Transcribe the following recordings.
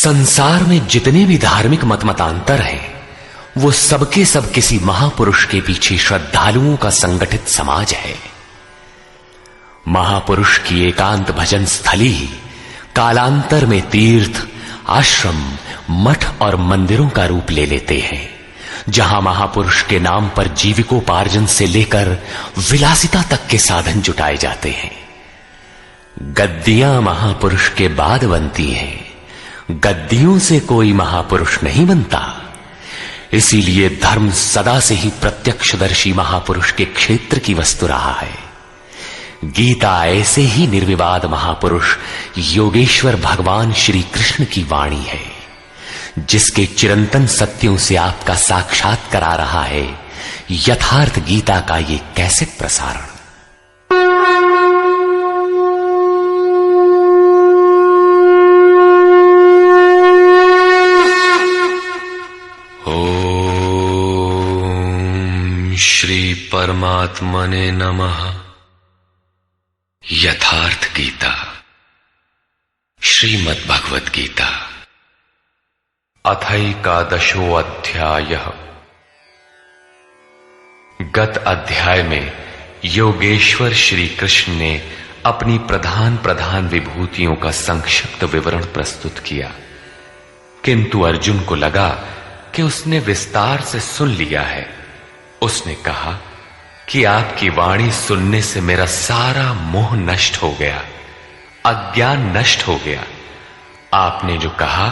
संसार में जितने भी धार्मिक मतमतांतर हैं, वो सबके सब किसी महापुरुष के पीछे श्रद्धालुओं का संगठित समाज है। महापुरुष की एकांत भजन स्थली ही कालांतर में तीर्थ, आश्रम, मठ और मंदिरों का रूप ले लेते हैं, जहां महापुरुष के नाम पर जीविकोपार्जन से लेकर विलासिता तक के साधन जुटाए जाते हैं। गद्दियां महापुरुष के बाद बनती हैं, गद्दियों से कोई महापुरुष नहीं बनता। इसीलिए धर्म सदा से ही प्रत्यक्षदर्शी महापुरुष के क्षेत्र की वस्तु रहा है। गीता ऐसे ही निर्विवाद महापुरुष योगेश्वर भगवान श्री कृष्ण की वाणी है, जिसके चिरंतन सत्यों से आपका साक्षात करा रहा है यथार्थ गीता का ये कैसेट प्रसारण। श्री परमात्मने नमः। यथार्थ गीता, श्रीमद् भगवत गीता, अथैकादशो अध्यायः। गत अध्याय में योगेश्वर श्री कृष्ण ने अपनी प्रधान प्रधान विभूतियों का संक्षिप्त विवरण प्रस्तुत किया, किंतु अर्जुन को लगा कि उसने विस्तार से सुन लिया है। उसने कहा कि आपकी वाणी सुनने से मेरा सारा मोह नष्ट हो गया, अज्ञान नष्ट हो गया। आपने जो कहा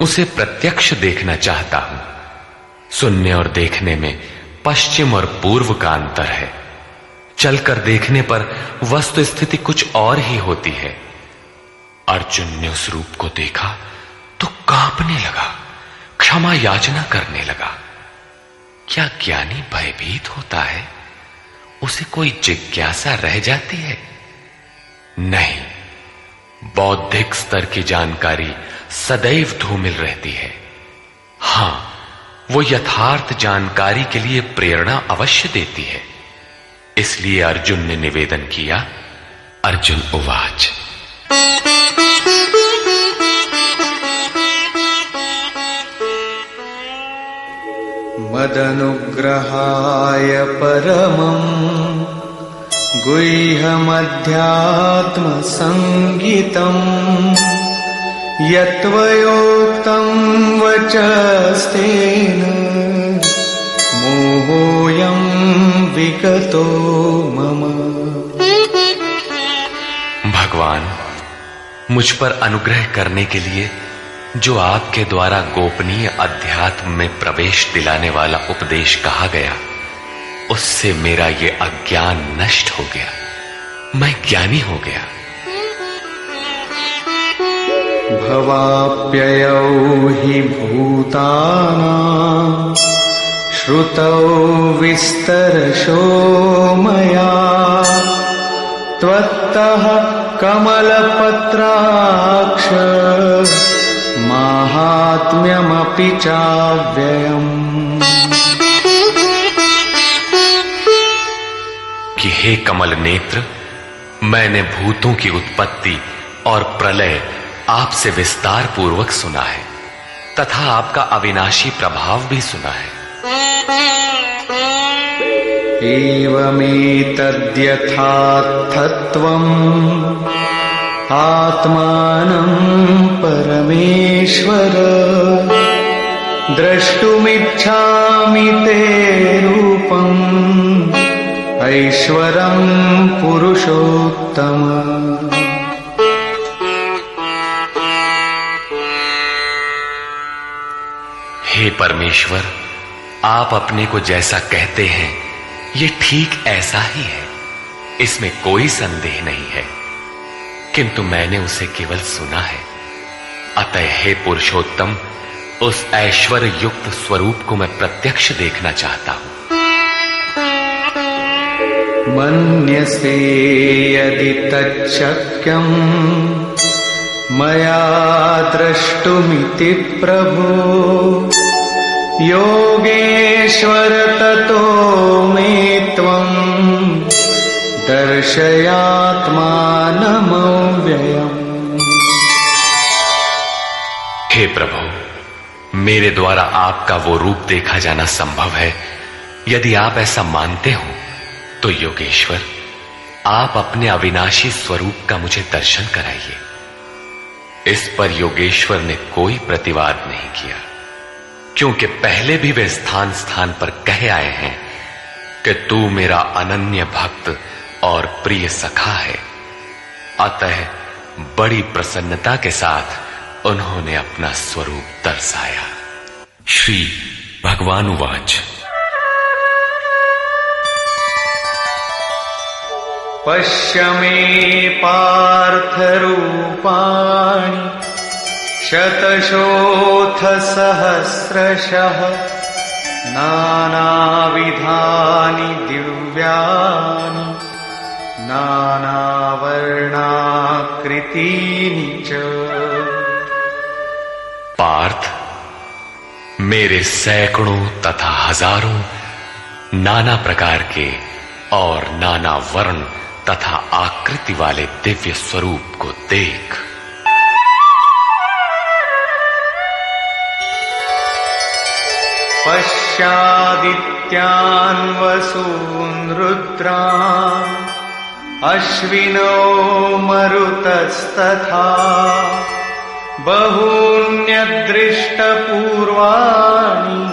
उसे प्रत्यक्ष देखना चाहता हूं। सुनने और देखने में पश्चिम और पूर्व का अंतर है। चलकर देखने पर वस्तु स्थिति कुछ और ही होती है। अर्जुन ने उस रूप को देखा तो कांपने लगा, क्षमा याचना करने लगा। क्या ज्ञानी भयभीत होता है? उसे कोई जिज्ञासा रह जाती है? नहीं, बौद्धिक स्तर की जानकारी सदैव धूमिल रहती है। हां, वो यथार्थ जानकारी के लिए प्रेरणा अवश्य देती है। इसलिए अर्जुन ने निवेदन किया। अर्जुन उवाच, मदनुग्रहाय परमं गुह्यमध्यात्मसंगितं यत्त्वयोक्तं वचस्तेन मोहोऽयं विगतो मम। भगवान, मुझ पर अनुग्रह करने के लिए जो आपके द्वारा गोपनीय अध्यात्म में प्रवेश दिलाने वाला उपदेश कहा गया, उससे मेरा ये अज्ञान नष्ट हो गया, मैं ज्ञानी हो गया। भवाप्ययौ हि भूतानां श्रुतौ विस्तरशो मया त्वत्तः कमलपत्राक्ष माहात्म्यमपि चाव्ययम्। कि हे कमल नेत्र, मैंने भूतों की उत्पत्ति और प्रलय आपसे विस्तार पूर्वक सुना है तथा आपका अविनाशी प्रभाव भी सुना है। एवमेतद्यथार्थत्वम् आत्मानं परमेश्वर द्रष्टुमिच्छामि ते रूपम् ऐश्वरं पुरुषोत्तम। हे परमेश्वर, आप अपने को जैसा कहते हैं ये ठीक ऐसा ही है, इसमें कोई संदेह नहीं है, किंतु मैंने उसे केवल सुना है। अतः हे पुरुषोत्तम, उस ऐश्वर्य युक्त स्वरूप को मैं प्रत्यक्ष देखना चाहता हूं। मन्यसे यदि तच्छक्यं मया द्रष्टुमिति प्रभो योगेश्वर ततो मे त्वं दर्शयात्मानमव्ययम्। हे प्रभु, मेरे द्वारा आपका वो रूप देखा जाना संभव है। यदि आप ऐसा मानते हो तो योगेश्वर, आप अपने अविनाशी स्वरूप का मुझे दर्शन कराइए। इस पर योगेश्वर ने कोई प्रतिवाद नहीं किया, क्योंकि पहले भी वे स्थान स्थान पर कहे आए हैं कि तू मेरा अनन्य भक्त और प्रिय सखा है। अतः बड़ी प्रसन्नता के साथ उन्होंने अपना स्वरूप दर्शाया। श्री भगवान उवाच। पश्य मे पार्थ रूपाणि शतशोऽथ सहस्रशः नानाविधानि दिव्यानि नानावर्णाकृतीनि च। पार्थ, मेरे सैकड़ों तथा हजारों नाना प्रकार के और नाना वर्ण तथा आकृति वाले दिव्य स्वरूप को देख। पश्यादित्यान् वसून् रुद्रान् अश्विनो मरुतस्तथा बहून्यदृष्टपूर्वाणि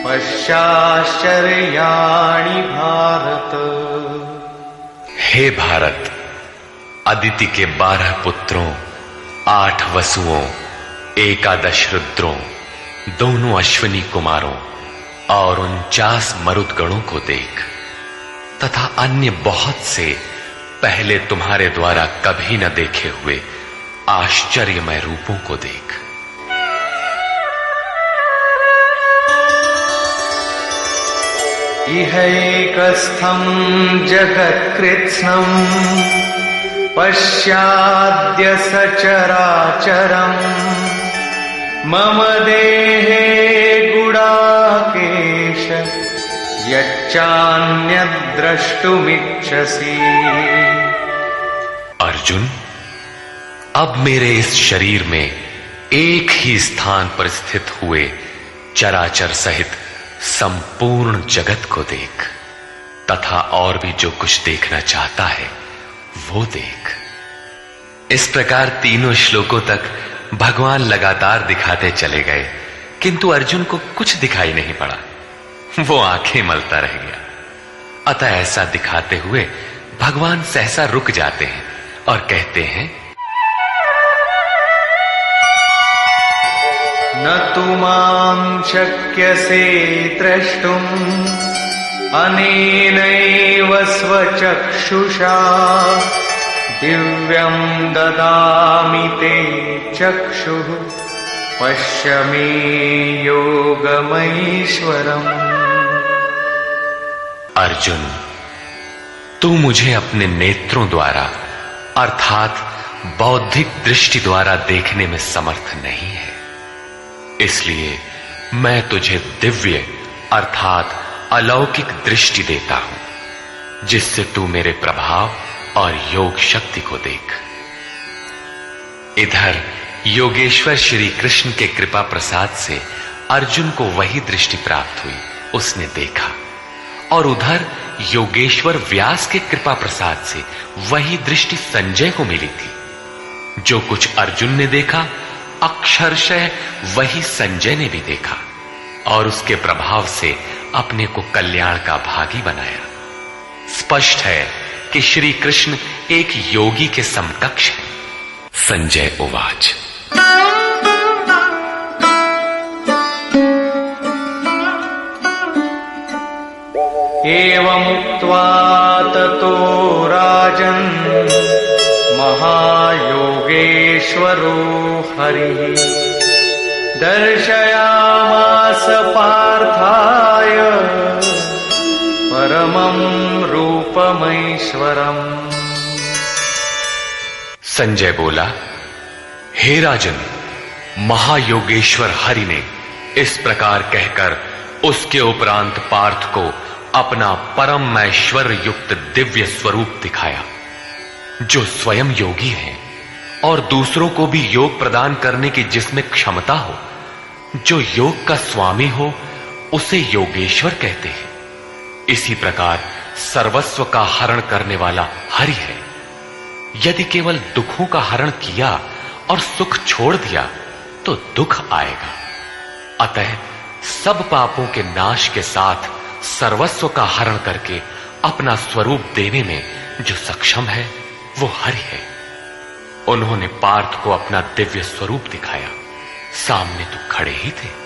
पश्याश्चर्याणि भारत। हे भारत, अदिति के 12 पुत्रों, 8 वसुओं, 11 रुद्रों, दोनों अश्विनी कुमारों और 49 मरुदगणों को देख, तथा अन्य बहुत से पहले तुम्हारे द्वारा कभी न देखे हुए आश्चर्यमय रूपों को देख। इहैकस्थं जगत्कृत्स्नं पश्याद्य सचराचरम् मम देहे गुडाकेश यच्चान्यद्द्रष्टुमिच्छसि। अर्जुन, अब मेरे इस शरीर में एक ही स्थान पर स्थित हुए चराचर सहित संपूर्ण जगत को देख, तथा और भी जो कुछ देखना चाहता है वो देख। इस प्रकार तीनों श्लोकों तक भगवान लगातार दिखाते चले गए, किंतु अर्जुन को कुछ दिखाई नहीं पड़ा। वो आंखें मलता रह गया। अतः ऐसा दिखाते हुए भगवान सहसा रुक जाते हैं और कहते हैं, न तु मां शक्यसे द्रष्टुम् अनेनैव स्वचक्षुषा दिव्यं ददामि ते चक्षुः पश्य मे योगमैश्वरम्। अर्जुन, तू मुझे अपने नेत्रों द्वारा अर्थात बौद्धिक दृष्टि द्वारा देखने में समर्थ नहीं है, इसलिए मैं तुझे दिव्य अर्थात अलौकिक दृष्टि देता हूं, जिससे तू मेरे प्रभाव और योग शक्ति को देख। इधर योगेश्वर श्री कृष्ण के कृपा प्रसाद से अर्जुन को वही दृष्टि प्राप्त हुई, उसने देखा। और उधर योगेश्वर व्यास के कृपा प्रसाद से वही दृष्टि संजय को मिली थी। जो कुछ अर्जुन ने देखा अक्षरशः वही संजय ने भी देखा और उसके प्रभाव से अपने को कल्याण का भागी बनाया। स्पष्ट है कि श्री कृष्ण एक योगी के समकक्ष है। संजय उवाच। एवमुक्त्वा ततो राजन् महायोगेश्वरो हरिः दर्शयामास पार्थाय परमं रूपमैश्वरम्। संजय बोला, हे राजन, महायोगेश्वर हरि ने इस प्रकार कहकर उसके उपरांत पार्थ को अपना परम ऐश्वर्य युक्त दिव्य स्वरूप दिखाया, जो स्वयं योगी है और दूसरों को भी योग प्रदान करने की जिसमें क्षमता हो, जो योग का स्वामी हो, उसे योगेश्वर कहते हैं। इसी प्रकार सर्वस्व का हरण करने वाला हरि है। यदि केवल दुखों का हरण किया और सुख छोड़ दिया तो दुख आएगा। अतः सब पापों के नाश के साथ सर्वस्व का हरण करके अपना स्वरूप देने में जो सक्षम है वो हरि है। उन्होंने पार्थ को अपना दिव्य स्वरूप दिखाया। सामने तो खड़े ही थे।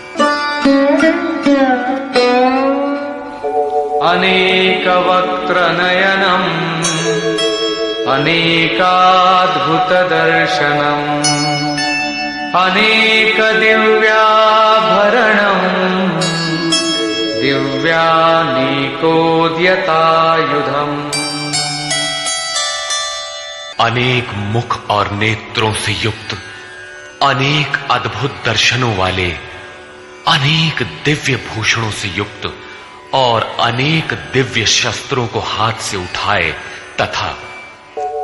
अनेक वक्त्र नयनम अनेकाद्भुत दर्शनम अनेक दिव्याभरणम दिव्यानीकोद्यतायुधम। अनेक मुख और नेत्रों से युक्त, अनेक अद्भुत दर्शनों वाले, अनेक दिव्य भूषणों से युक्त और अनेक दिव्य शस्त्रों को हाथ से उठाए तथा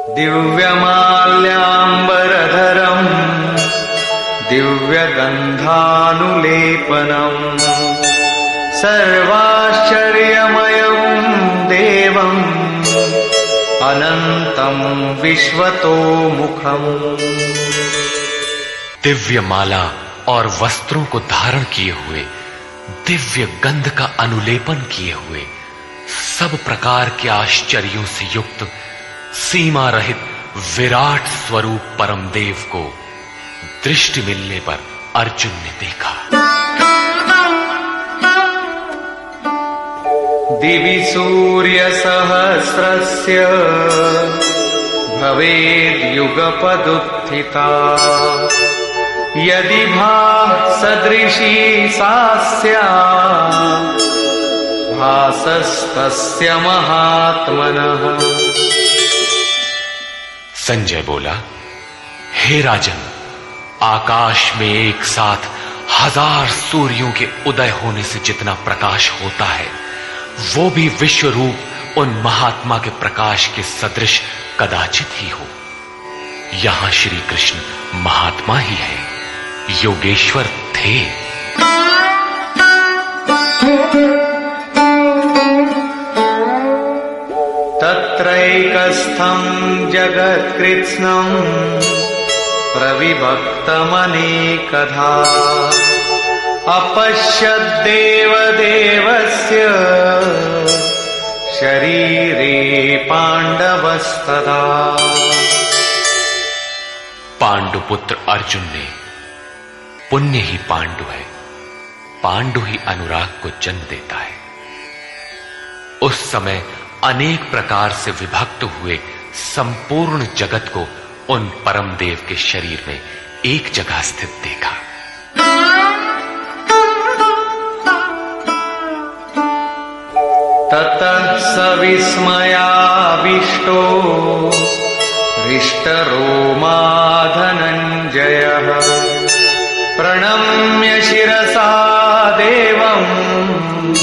दिव्यमाल्याम्बरधरम दिव्यगन्धानुलेपनम सर्वाश्चर्यमयं देवं अनंतम विश्वतोमुखम। दिव्य माला और वस्त्रों को धारण किए हुए, दिव्य गंध का अनुलेपन किए हुए, सब प्रकार के आश्चर्यों से युक्त, सीमा रहित विराट स्वरूप परमदेव को दृष्टि मिलने पर अर्जुन ने देखा। दिवि सूर्य सहस्रस्य भवेद्युगपदुत्थिता यदि भासदृशी सा स्यात् भासस्तस्य महात्मनः। संजय बोला, हे राजन, आकाश में एक साथ 1000 सूर्यों के उदय होने से जितना प्रकाश होता है, वो भी विश्व रूप उन महात्मा के प्रकाश के सदृश कदाचित ही हो। यहां श्री कृष्ण महात्मा ही है, योगेश्वर थे। तत्रैकस्थं जगत्कृत्स्नं प्रविभक्तमनेकधा अपश्यद्देवदेवस्य शरीरे पांडवस्तदा। पांडुपुत्र अर्जुन ने, पुण्य ही पांडु है, पांडु ही अनुराग को जन्म देता है। उस समय अनेक प्रकार से विभक्त हुए संपूर्ण जगत को उन परम देव के शरीर में एक जगह स्थित देखा। ततः स विस्मयाविष्टो हृष्टरोमा धनञ्जयः प्रणम्य शिरसा देवम्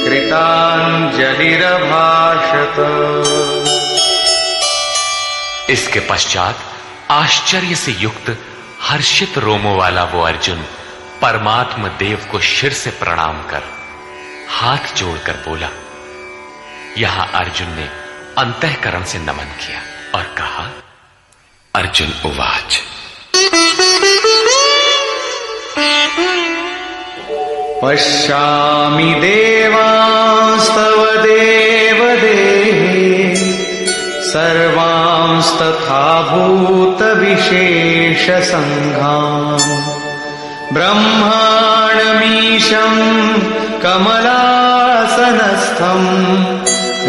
कृताञ्जलिरभाषत। इसके पश्चात आश्चर्य से युक्त हर्षित रोमों वाला वो अर्जुन परमात्मा देव को शिर से प्रणाम कर हाथ जोड़कर बोला। यहां अर्जुन ने अंतःकरण से नमन किया और कहा, अर्जुन उवाच, पश्यामि देवांस्तव देवदेहे सर्वांस्तथा भूतविशेषसङ्घान् ब्रह्माणमीशं कमलासनस्थं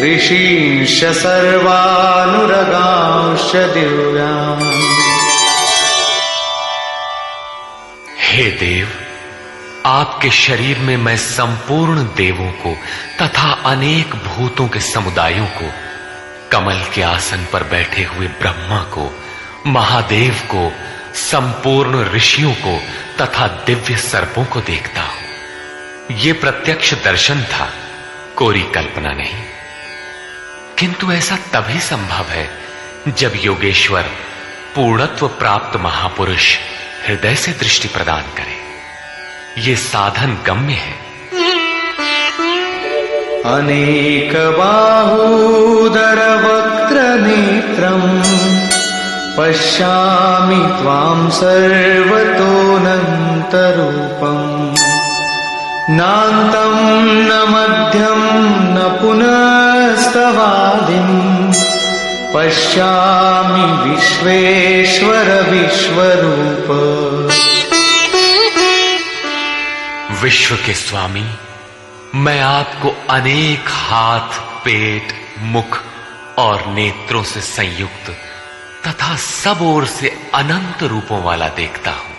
ऋषींश्च सर्वानुरगांश्च दिव्यान्। हे देव, आपके शरीर में मैं संपूर्ण देवों को तथा अनेक भूतों के समुदायों को, कमल के आसन पर बैठे हुए ब्रह्मा को, महादेव को, संपूर्ण ऋषियों को तथा दिव्य सर्पों को देखता हूं। ये प्रत्यक्ष दर्शन था, कोरी कल्पना नहीं। किंतु ऐसा तभी संभव है जब योगेश्वर पूर्णत्व प्राप्त महापुरुष हृदय से दृष्टि प्रदान करे, ये साधन गम्य है। अनेक बाहूदर वक्त्र नेत्रम् पश्यामि त्वां सर्वतोऽनन्तरूपम् नान्तं न मध्यं न पुनस्तवादिम् पश्यामि विश्वेश्वर विश्वरूप। विश्व के स्वामी, मैं आपको अनेक हाथ, पेट, मुख और नेत्रों से संयुक्त तथा सब ओर से अनंत रूपों वाला देखता हूं।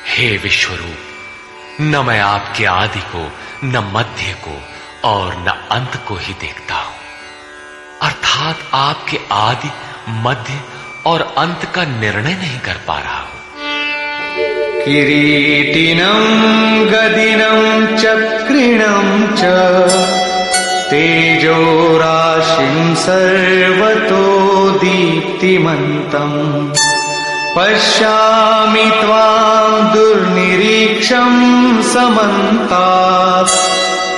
हे विश्वरूप, न मैं आपके आदि को, न मध्य को और न अंत को ही देखता हूं, अर्थात आपके आदि, मध्य और अंत का निर्णय नहीं कर पा रहा हूं। किरीटिनं गदिनं चक्रिणं च तेजो राशिं सर्वतो दीप्तिमन्तम् पश्यामि त्वां दुर्निरीक्षं समन्तात्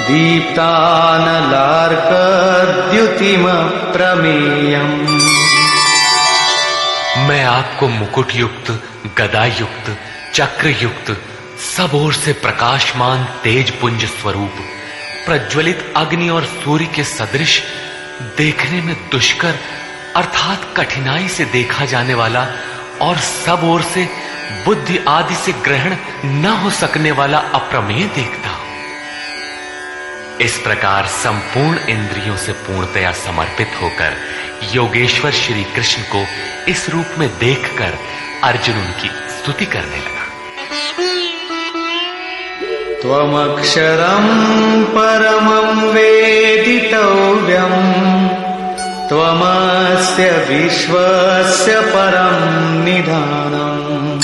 दीप्तानलार्कद्युतिमप्रमेयम्। मैं आपको मुकुट युक्त, गदा युक्त, चक्र युक्त, सब ओर से प्रकाशमान तेज पुंज स्वरूप, प्रज्वलित अग्नि और सूर्य के सदृश, देखने में दुष्कर अर्थात कठिनाई से देखा जाने वाला और सब ओर से बुद्धि आदि से ग्रहण न हो सकने वाला अप्रमेय देखता हूं। इस प्रकार संपूर्ण इंद्रियों से पूर्णतया समर्पित होकर योगेश्वर श्री कृष्ण को इस रूप में देखकर अर्जुन उनकी स्तुति करने लगा। त्वमक्षरं परमं वेदितव्यम् त्वमस्य विश्वस्य परं निधानम्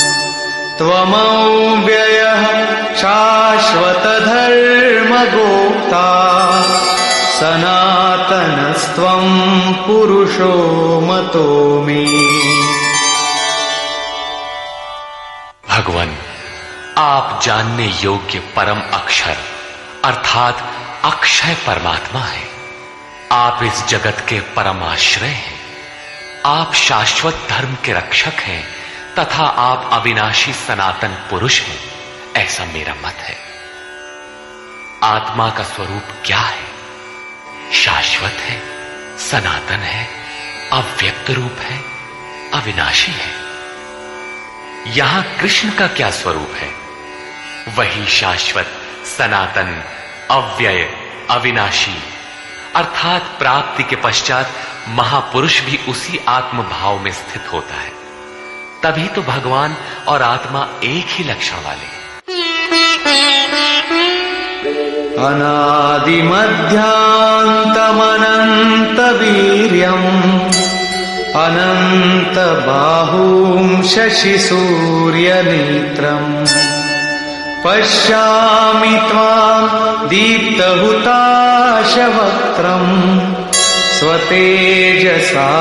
त्वमव्ययः शाश्वतधर्मगोप्ता सनातनस्त्वं पुरुषो मतो मे। भगवान, आप जानने योग्य परम अक्षर अर्थात अक्षय परमात्मा है। आप इस जगत के परम आश्रय हैं। आप शाश्वत धर्म के रक्षक हैं तथा आप अविनाशी सनातन पुरुष हैं, ऐसा मेरा मत है। आत्मा का स्वरूप क्या है? शाश्वत है, सनातन है, अव्यक्त रूप है, अविनाशी है। यहां कृष्ण का क्या स्वरूप है? वही शाश्वत, सनातन, अव्यय, अविनाशी, अर्थात प्राप्ति के पश्चात महापुरुष भी उसी आत्म भाव में स्थित होता है। तभी तो भगवान और आत्मा एक ही लक्षण वाले। अनादिमध्यान्तमनन्त वीर्यम् अनंत बाहुं शशि सूर्य नेत्रम् पश्यामि त्वां दीप्तहुताशवक्त्रम् स्वतेजसा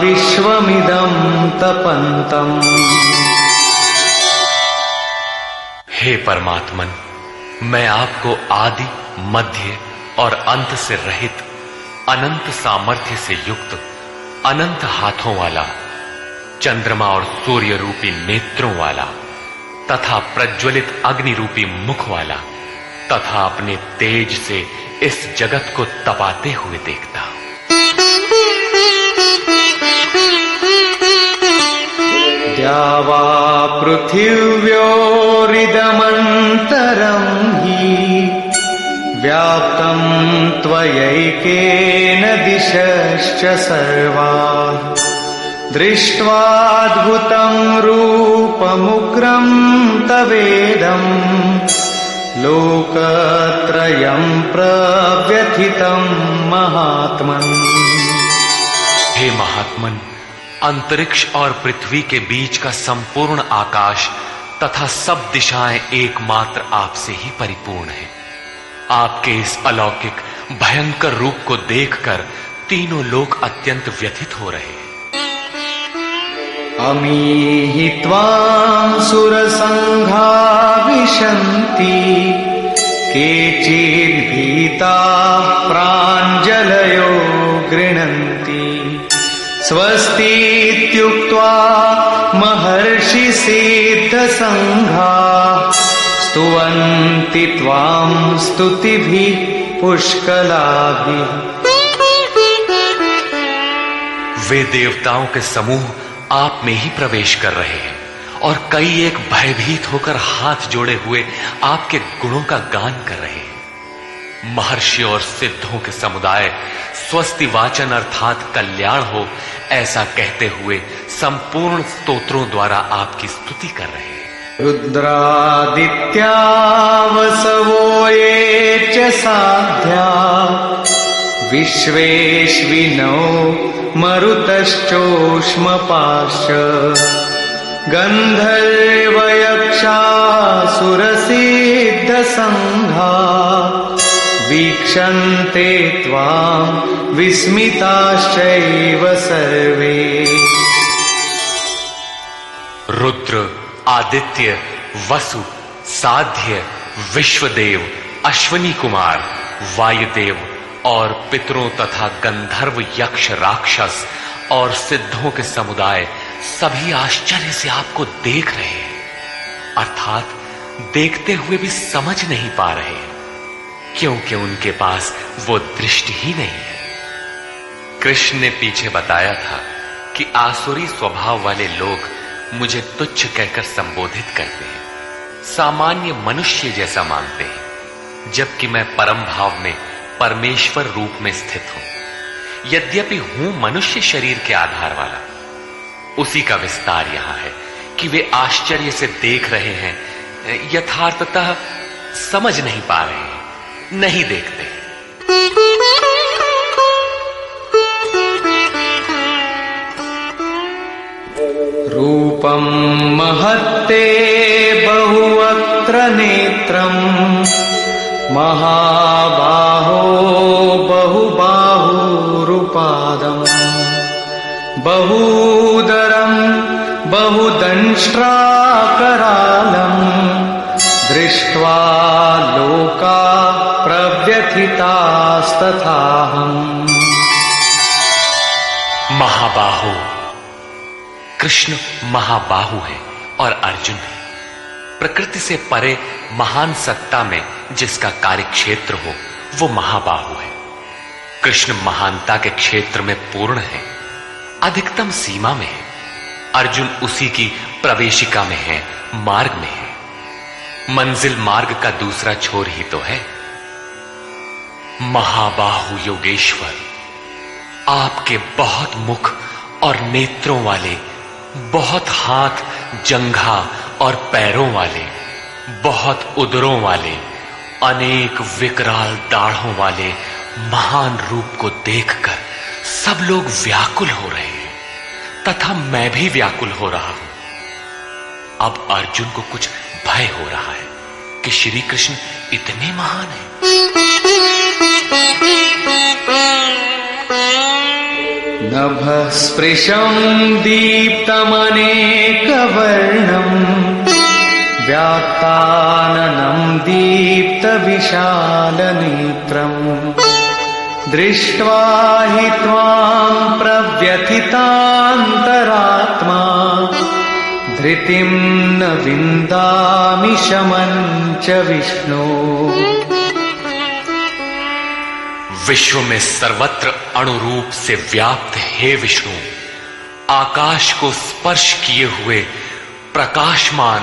विश्वमिदं तपन्तम्। हे परमात्मन, मैं आपको आदि, मध्य और अंत से रहित, अनंत सामर्थ्य से युक्त, अनंत हाथों वाला, चंद्रमा और सूर्य रूपी नेत्रों वाला तथा प्रज्वलित अग्नि रूपी मुख वाला तथा अपने तेज से इस जगत को तपाते हुए देखता हूं। द्यावा पृथिव्योरिदमन्तरं हि व्याप्तं त्वयैकेन दिशश्च सर्वाः दृष्ट्वाद्भुतं रूपमुग्रं तवेदं लोकत्रयं प्रव्यथितं महात्मन्। हे महात्मन, अंतरिक्ष और पृथ्वी के बीच का संपूर्ण आकाश तथा सब दिशाएं एकमात्र आपसे ही परिपूर्ण है। आपके इस अलौकिक भयंकर रूप को देखकर तीनों लोक अत्यंत व्यथित हो रहे हैं। अमीहि त्वां सुरसङ्घा विशन्ति केचिद्भीताः प्राञ्जलयो गृह्णन्ति स्वस्तीत्युक्त्वा महर्षिसिद्धसङ्घाः स्तुवन्ति त्वां स्तुतिभिः पुष्कलाभिः। वे देवताओं के समूह आप में ही प्रवेश कर रहे हैं और कई एक भयभीत होकर हाथ जोड़े हुए आपके गुणों का गान कर रहे हैं। महर्षि और सिद्धों के समुदाय स्वस्ति वाचन अर्थात कल्याण हो ऐसा कहते हुए संपूर्ण स्तोत्रों द्वारा आपकी स्तुति कर रहे हैं। रुद्रादित्या वसवो ये च साध्या विश्वेश्विनो मरुतश्चोष्मपाश्च गन्धर्वयक्षासुरसिद्धसङ्घा वीक्षन्ते त्वां विस्मिताश्चैव सर्वे। रुद्र, आदित्य, वसु, साध्य, विश्वदेव, अश्वनी कुमार, वायुदेव और पितरों तथा गंधर्व, यक्ष, राक्षस और सिद्धों के समुदाय सभी आश्चर्य से आपको देख रहे हैं, अर्थात देखते हुए भी समझ नहीं पा रहे हैं, क्योंकि उनके पास वो दृष्टि ही नहीं है। कृष्ण ने पीछे बताया था कि आसुरी स्वभाव वाले लोग मुझे तुच्छ कहकर संबोधित करते हैं, सामान्य मनुष्य जैसा मानते हैं, जबकि मैं परम भाव में परमेश्वर रूप में स्थित हूं। यद्यपि हूं मनुष्य शरीर के आधार वाला, उसी का विस्तार यहां है कि वे आश्चर्य से देख रहे हैं, यथार्थतः समझ नहीं पा रहे हैं, नहीं देखते। रूपं महत्ते बहुवक्त्र नेत्रम् महाबाहो बहुबाहुरुपादम् बहूदरं बहुदंष्ट्राकरालम् दृष्ट्वा लोका प्रव्यथितास्तथाहम्। महाबाहु, कृष्ण महाबाहु है और अर्जुन है। प्रकृति से परे महान सत्ता में जिसका कार्यक्षेत्र हो वो महाबाहु है। कृष्ण महानता के क्षेत्र में पूर्ण है, अधिकतम सीमा में है। अर्जुन उसी की प्रवेशिका में है, मार्ग में है। मंजिल मार्ग का दूसरा छोर ही तो है। महाबाहु योगेश्वर, आपके बहुत मुख और नेत्रों वाले, बहुत हाथ, जंघा और पैरों वाले, बहुत उदरों वाले, अनेक विकराल दाढ़ों वाले महान रूप को देखकर सब लोग व्याकुल हो रहे हैं तथा मैं भी व्याकुल हो रहा हूं। अब अर्जुन को कुछ भय हो रहा है कि श्री कृष्ण इतने महान हैं। नभस्पृशं दीप्तमनेकवर्णम् व्याक्ताननं दीप्तविशालनेत्रम् दृष्ट्वा हि त्वां प्रव्यथितान्तरात्मा धृतिं न विन्दामि शमं च विष्णो। विश्व में सर्वत्र अणुरूप से व्याप्त हे विष्णु, आकाश को स्पर्श किए हुए प्रकाशमान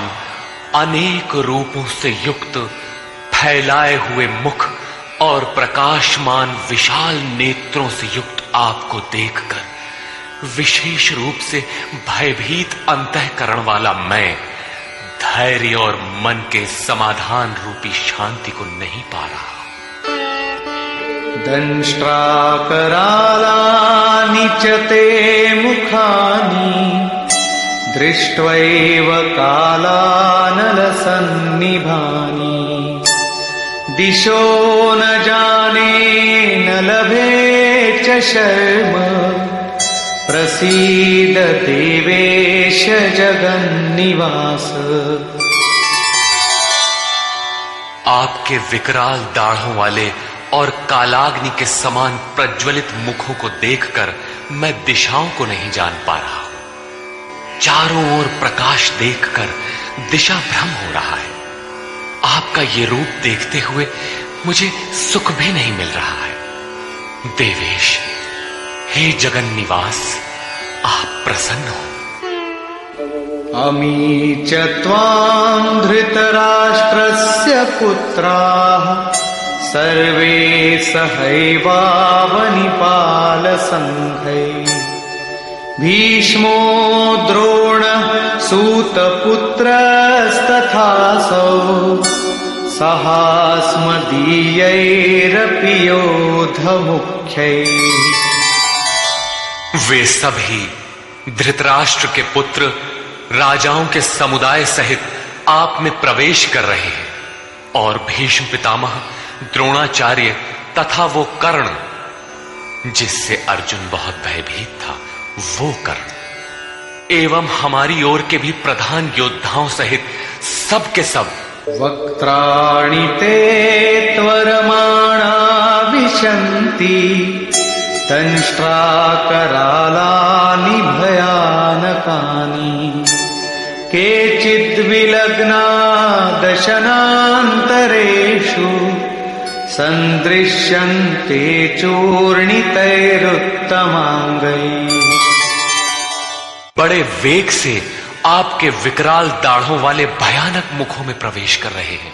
अनेक रूपों से युक्त फैलाए हुए मुख और प्रकाशमान विशाल नेत्रों से युक्त आपको देखकर विशेष रूप से भयभीत अंतःकरण वाला मैं धैर्य और मन के समाधान रूपी शांति को नहीं पा रहा। दंष्ट्राकरालानि च ते मुखानि दृष्ट्वैव कालानलसन्निभानि दिशो न जाने न लभे च शर्म प्रसीद देवेश जगन्निवास। आपके विकराल दाढ़ों वाले और कालाग्नि के समान प्रज्वलित मुखों को देखकर मैं दिशाओं को नहीं जान पा रहा हूं। चारों ओर प्रकाश देखकर दिशा भ्रम हो रहा है। आपका ये रूप देखते हुए मुझे सुख भी नहीं मिल रहा है। देवेश, हे जगन निवास, आप प्रसन्न हो। अमी च त्वां धृतराष्ट्रस्य पुत्राः सर्वे सहैवावनिपालसङ्घैः भीष्मो द्रोणः सूतपुत्रस्तथासौ सहास्मदीयैरपि योधमुख्यैः। वे सभी धृतराष्ट्र के पुत्र राजाओं के समुदाय सहित आप में प्रवेश कर रहे हैं, और भीष्म पितामह, द्रोणाचार्य तथा वो कर्ण जिससे अर्जुन बहुत भयभीत था, वो कर्ण एवं हमारी ओर के भी प्रधान योद्धाओं सहित सब के सब वक्त्राणि ते त्वरमाणा विशन्ति दंष्ट्राकरालानि भयानकानि केचिद्विलग्ना दशनान्तरेषु सन्दृश्यन्ते चूर्णितैरुत्तमाङ्गैः। बड़े वेग से आपके विकराल दाढ़ों वाले भयानक मुखों में प्रवेश कर रहे हैं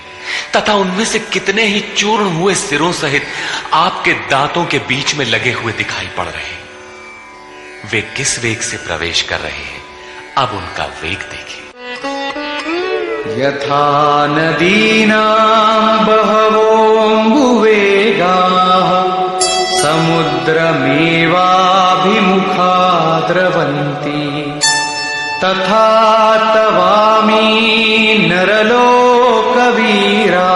तथा उनमें से कितने ही चूर्ण हुए सिरों सहित आपके दांतों के बीच में लगे हुए दिखाई पड़ रहे हैं। वे किस वेग से प्रवेश कर रहे हैं, अब उनका वेग देखिए। यथा नदीनां बहवोऽम्बुवेगाः समुद्रमेवाभिमुखा द्रवन्ति तथा तवामी नरलोकवीरा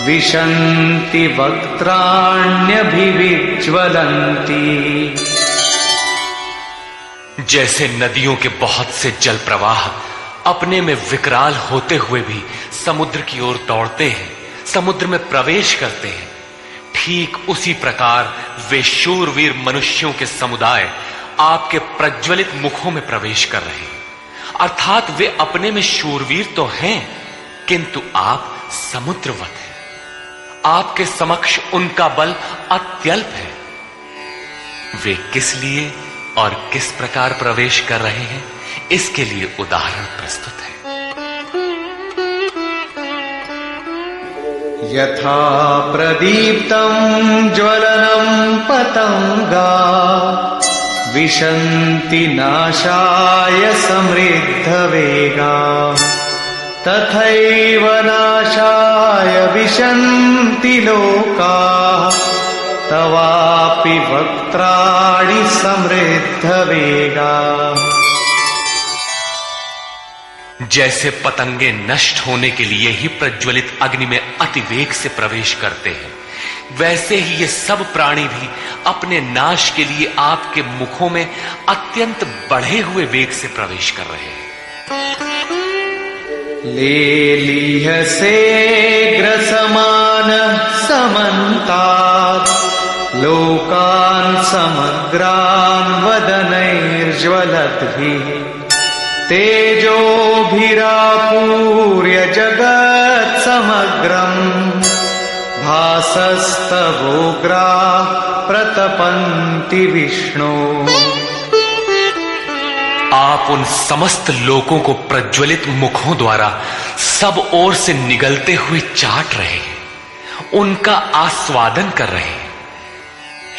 विशन्ति वक्त्राण्यभिविज्वलन्ति। जैसे नदियों के बहुत से जल प्रवाह अपने में विकराल होते हुए भी समुद्र की ओर दौड़ते हैं, समुद्र में प्रवेश करते हैं, ठीक उसी प्रकार वे शूरवीर मनुष्यों के समुदाय आपके प्रज्वलित मुखों में प्रवेश कर रहे हैं। अर्थात वे अपने में शूरवीर तो हैं, किंतु आप समुद्रवत हैं। आपके समक्ष उनका बल अत्यल्प है। वे किस लिए और किस प्रकार प्रवेश कर रहे हैं, इसके लिए उदाहरण प्रस्तुत है। यथा प्रदीप्तं ज्वलनं पतंगा विशन्ति नाशाय समृद्धवेगा तथैव नाशाय विशन्ति लोकाः तवापि वक्त्राणि समृद्धवेगा। जैसे पतंगे नष्ट होने के लिए ही प्रज्वलित अग्नि में अति वेग से प्रवेश करते हैं, वैसे ही ये सब प्राणी भी अपने नाश के लिए आपके मुखों में अत्यंत बढ़े हुए वेग से प्रवेश कर रहे हैं। लेलीहसे ग्रसमान समन्तात् लोकान् समग्रान् वदनैर्ज्वलद्भिः तेजोभिरापूर्य जगत् समग्रम् भासस्तवोग्रा प्रतपन्ति विष्णु। आप उन समस्त लोकों को प्रज्वलित मुखों द्वारा सब ओर से निगलते हुए चाट रहे हैं, उनका आस्वादन कर रहे हैं।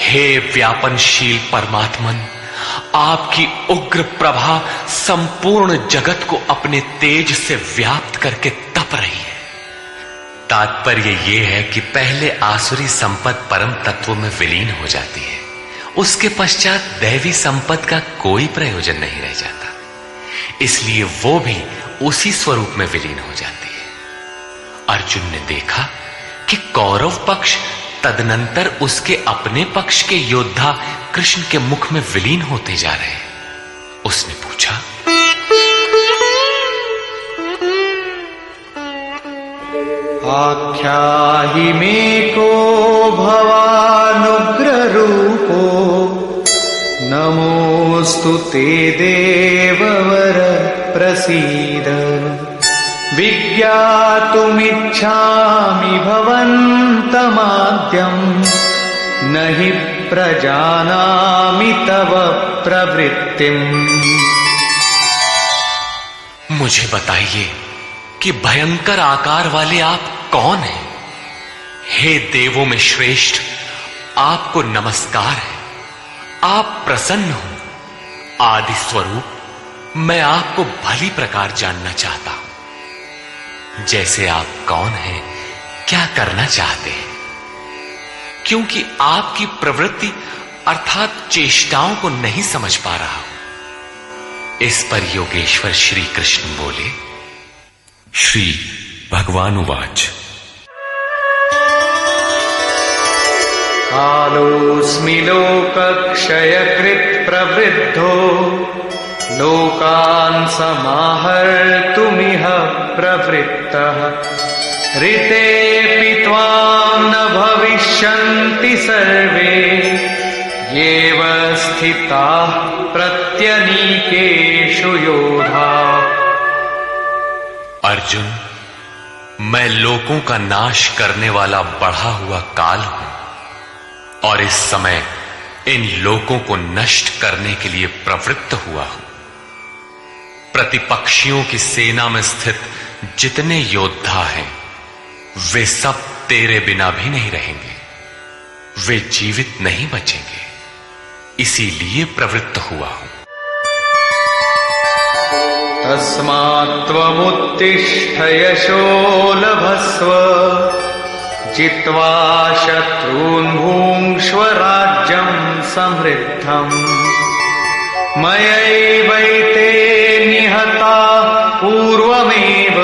हे व्यापनशील परमात्मन, आपकी उग्र प्रभा संपूर्ण जगत को अपने तेज से व्याप्त करके तप रही है। तात्पर्य यह है कि पहले आसुरी संपत्ति परम तत्व में विलीन हो जाती है, उसके पश्चात दैवी संपत्ति का कोई प्रयोजन नहीं रह जाता, इसलिए वो भी उसी स्वरूप में विलीन हो जाती है। अर्जुन ने देखा कि कौरव पक्ष तदनंतर उसके अपने पक्ष के योद्धा कृष्ण के मुख में विलीन होते जा रहे हैं। उसने पूछा, आख्याहि मे को भवानुग्र रूपो नमोस्तु ते देववर प्रसीद विज्ञातुमिच्छामि भवन्तमाद्यं न हि प्रजानामि तव प्रवृत्तिम्। मुझे बताइए कि भयंकर आकार वाले आप कौन हैं? हे देवों में श्रेष्ठ, आपको नमस्कार है। आप प्रसन्न हो। आदि स्वरूप मैं आपको भली प्रकार जानना चाहता हूं। जैसे आप कौन हैं, क्या करना चाहते हैं? क्योंकि आपकी प्रवृत्ति अर्थात चेष्टाओं को नहीं समझ पा रहा हूं। इस पर योगेश्वर श्री कृष्ण बोले। श्री भगवान उवाच, कालोऽस्मि लोकक्षयकृत् प्रवृद्धो लोकान् समाहर्तुमिह प्रवृत्तः ऋतेऽपि त्वां न भविष्यन्ति सर्वे येव स्थिताः प्रत्यनीकेषु योधा। अर्जुन, मैं लोकों का नाश करने वाला बढ़ा हुआ काल हूं और इस समय इन लोकों को नष्ट करने के लिए प्रवृत्त हुआ हूं। प्रतिपक्षियों की सेना में स्थित जितने योद्धा हैं, वे सब तेरे बिना भी नहीं रहेंगे। वे जीवित नहीं बचेंगे, इसीलिए प्रवृत्त हुआ हूं। तस्मात्त्वमुत्तिष्ठ यशो लभस्व जित्वा शत्रून् भुङ्क्ष्व राज्यं समृद्धम् मयैवैते निहताः पूर्वमेव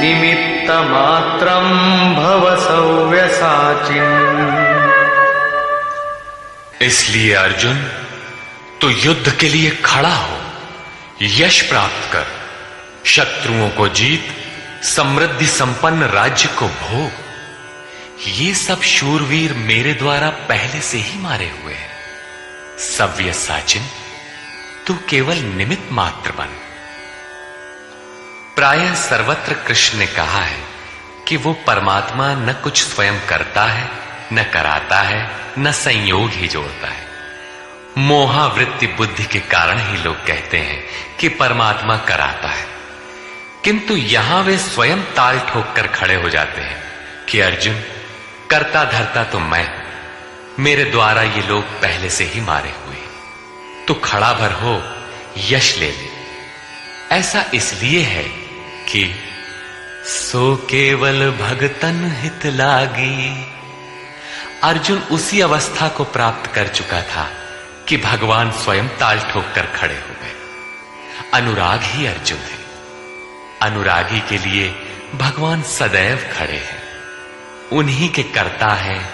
निमित्तमात्रं भव सव्यसाचिन्। इसलिए अर्जुन, तू युद्ध के लिए खड़ा हो, यश प्राप्त कर, शत्रुओं को जीत, समृद्धि संपन्न राज्य को भोग। ये सब शूरवीर मेरे द्वारा पहले से ही मारे हुए हैं। सव्यसाचिन, तू केवल निमित्त मात्र बन। प्रायः सर्वत्र कृष्ण ने कहा है कि वो परमात्मा न कुछ स्वयं करता है, न कराता है, न संयोग ही जोड़ता है। मोहावृत्ति बुद्धि के कारण ही लोग कहते हैं कि परमात्मा कराता है, किंतु यहां वे स्वयं ताल ठोक कर खड़े हो जाते हैं कि अर्जुन, करता धरता तो मैं, मेरे द्वारा ये लोग पहले से ही मारे हुए, तू खड़ा भर हो, यश ले ले। ऐसा इसलिए है कि सो केवल भगतन हित लागी। अर्जुन उसी अवस्था को प्राप्त कर चुका था कि भगवान स्वयं ताल ठोक कर खड़े हो गए। अनुराग ही अर्जुन है। अनुरागी के लिए भगवान सदैव खड़े हैं। उन्हीं के कर्ता है,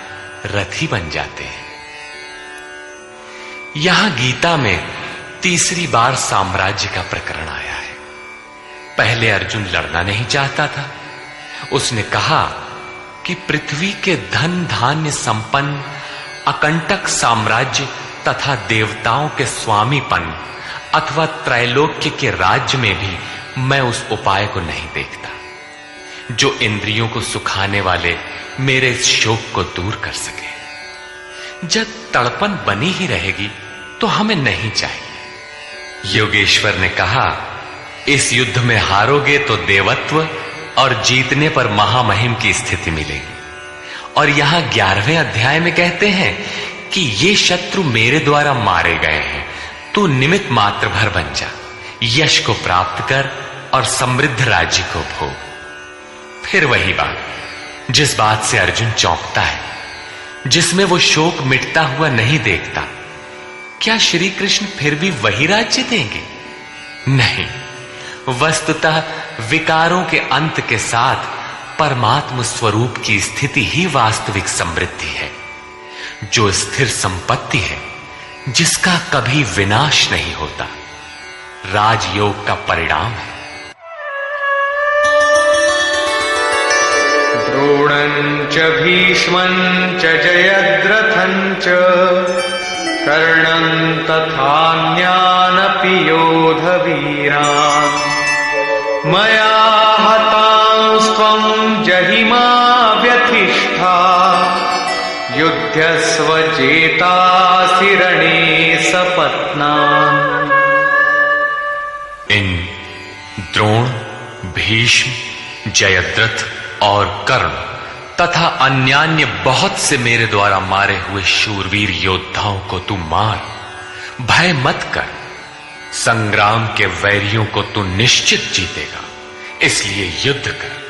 रथी बन जाते हैं। यहां गीता में तीसरी बार साम्राज्य का प्रकरण आया है। पहले अर्जुन लड़ना नहीं चाहता था। उसने कहा कि पृथ्वी के धन धान्य संपन्न अकंटक साम्राज्य तथा देवताओं के स्वामीपन अथवा त्रैलोक्य के राज्य में भी मैं उस उपाय को नहीं देखता जो इंद्रियों को सुखाने वाले मेरे इस शोक को दूर कर सके। जब तड़पन बनी ही रहेगी तो हमें नहीं चाहिए। योगेश्वर ने कहा, इस युद्ध में हारोगे तो देवत्व और जीतने पर महामहिम की स्थिति मिलेगी। और यहां 11वें अध्याय में कहते हैं कि ये शत्रु मेरे द्वारा मारे गए हैं, तू निमित्त मात्र भर बन जा, यश को प्राप्त कर और समृद्ध राज्य को भोग। फिर वही बात, जिस बात से अर्जुन चौंकता है, जिसमें वो शोक मिटता हुआ नहीं देखता, क्या श्री कृष्ण फिर भी वही राज्य देंगे? नहीं, वस्तुतः विकारों के अंत के साथ परमात्म स्वरूप की स्थिति ही वास्तविक समृद्धि है, जो स्थिर संपत्ति है, जिसका कभी विनाश नहीं होता, राजयोग का परिणाम है। द्रोणं च भीष्मं च जयद्रथं च कर्णं तथान्यानपि योधवीरान् मया हतांस्त्वं जहिमा व्यथिष्ठा युध्यस्व चेतासि रणे सपत्नान्। इन द्रोण, भीष्म, जयद्रथ और कर्ण तथा अन्यान्य बहुत से मेरे द्वारा मारे हुए शूरवीर योद्धाओं को तू मार, भय मत कर। संग्राम के वैरियों को तू निश्चित जीतेगा, इसलिए युद्ध कर।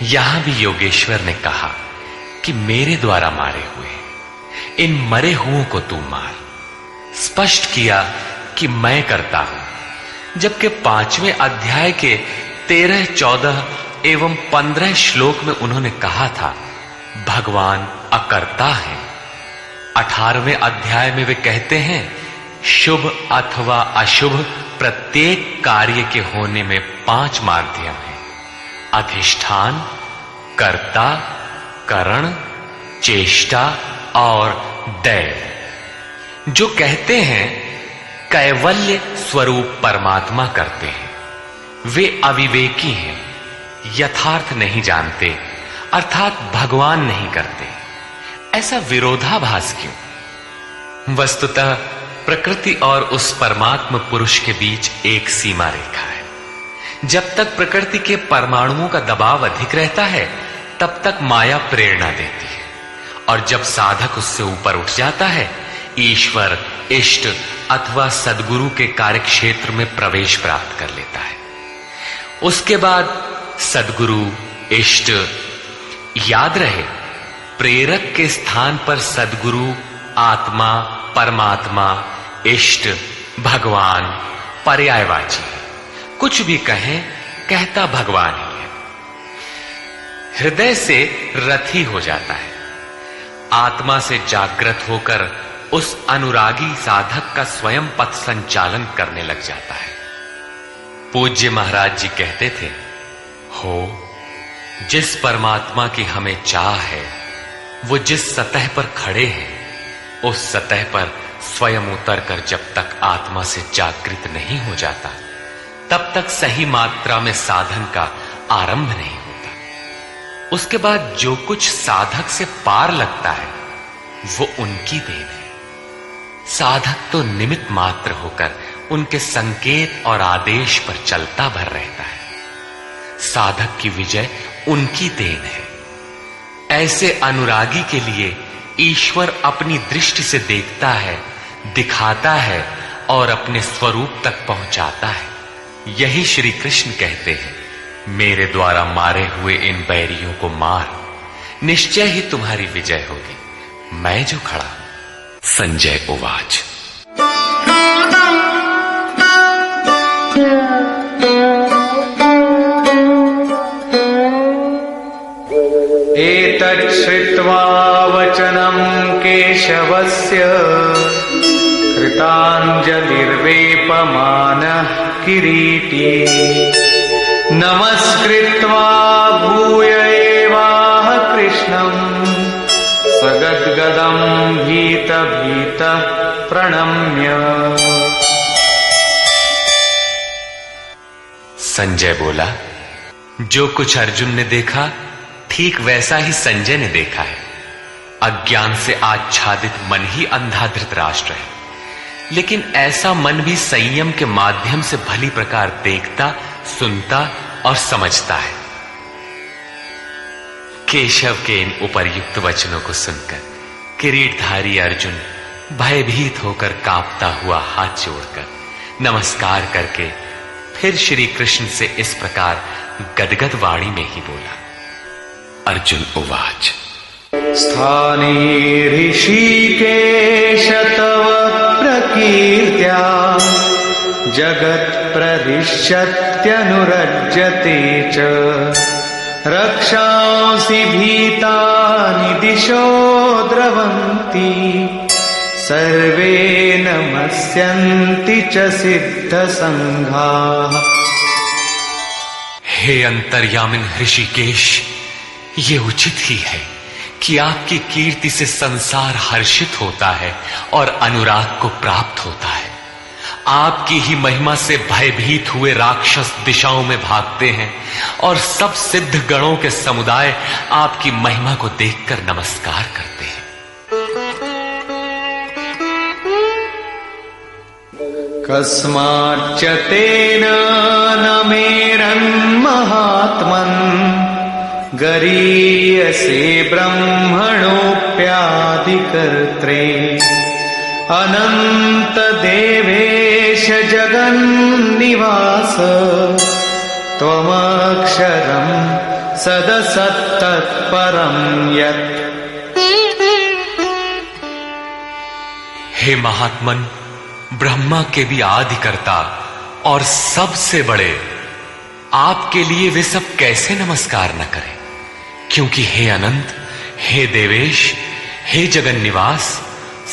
यहां भी योगेश्वर ने कहा कि मेरे द्वारा मारे हुए इन मरे हुओं को तू मार। स्पष्ट किया कि मैं करता हूं, जबकि 5वें अध्याय के 13, 14 एवं 15 श्लोक में उन्होंने कहा था भगवान अकर्ता है। 18वें अध्याय में वे कहते हैं शुभ अथवा अशुभ प्रत्येक कार्य के होने में 5 माध्यम हैं: अधिष्ठान, कर्ता, करण, चेष्टा और दैव। जो कहते हैं कैवल्य स्वरूप परमात्मा करते हैं, वे अविवेकी हैं, यथार्थ नहीं जानते, अर्थात भगवान नहीं करते। ऐसा विरोधाभास क्यों? वस्तुतः प्रकृति और उस परमात्म पुरुष के बीच एक सीमा रेखा है। जब तक प्रकृति के परमाणुओं का दबाव अधिक रहता है, तब तक माया प्रेरणा देती है, और जब साधक उससे ऊपर उठ जाता है, ईश्वर, इष्ट अथवा सद्गुरु के कार्यक्षेत्र में प्रवेश प्राप्त कर लेता है। उसके बाद सद्गुरु, इष्ट, याद रहे प्रेरक के स्थान पर सद्गुरु, आत्मा, परमात्मा, इष्ट, भगवान पर्यायवाची है। कुछ भी कहें, कहता भगवान ही है। हृदय से रथी हो जाता है, आत्मा से जागृत होकर उस अनुरागी साधक का स्वयं पथ संचालन करने लग जाता है। पूज्य महाराज जी कहते थे, हो जिस परमात्मा की हमें चाह है, वो जिस सतह पर खड़े हैं, उस सतह पर स्वयं उतरकर जब तक आत्मा से जागृत नहीं हो जाता, तब तक सही मात्रा में साधन का आरंभ नहीं होता। उसके बाद जो कुछ साधक से पार लगता है, वो उनकी देन है। साधक तो निमित्त मात्र होकर उनके संकेत और आदेश पर चलता भर रहता है। साधक की विजय उनकी देन है। ऐसे अनुरागी के लिए ईश्वर अपनी दृष्टि से देखता है, दिखाता है और अपने स्वरूप तक पहुंचाता है। यही श्री कृष्ण कहते हैं, मेरे द्वारा मारे हुए इन बैरियों को मार, निश्चय ही तुम्हारी विजय होगी, मैं जो खड़ा हूं। संजय उवाच। एतत् श्रुत्वा वचनं केशवस्य कृताञ्जलिर्वेपमानः किरीटी नमस्कृत्वा भूय एवाह कृष्णं सगद्गदं भीत प्रणम्य। संजय बोला, जो कुछ अर्जुन ने देखा ठीक वैसा ही संजय ने देखा है। अज्ञान से आच्छादित मन ही अंधा धृतराष्ट्र है, लेकिन ऐसा मन भी संयम के माध्यम से भली प्रकार देखता, सुनता और समझता है। केशव के इन उपर्युक्त वचनों को सुनकर किरीटधारी अर्जुन भयभीत होकर कांपता हुआ हाथ जोड़कर नमस्कार करके फिर श्री कृष्ण से इस प्रकार गदगद वाणी में ही बोला। अर्जुन उवाच। स्थाने ऋषिकेश तव प्रकीर्त्या जगत् प्रदिश्यत्यनुरज्यते च रक्षांसि भीतानि दिशो द्रवन्ति सर्वे नमस्यन्ति च सिद्धसंघाः। हे अंतर्यामिन ऋषिकेश, ये उचित ही है कि आपकी कीर्ति से संसार हर्षित होता है और अनुराग को प्राप्त होता है। आपकी ही महिमा से भयभीत हुए राक्षस दिशाओं में भागते हैं और सब सिद्ध गणों के समुदाय आपकी महिमा को देखकर नमस्कार करते हैं। कस्माच्च तेन न मेरन्महात्मन् गरीयसे ब्रह्मणोऽप्यादिकर्त्रे अनन्तदेवेश जगन्निवास त्वमक्षरं सदसत्तत्परं यत्। हे महात्मन, ब्रह्मा के भी आदिकर्ता और सबसे बड़े, आपके लिए वे सब कैसे नमस्कार न करें, क्योंकि हे अनंत, हे देवेश, हे जगन निवास,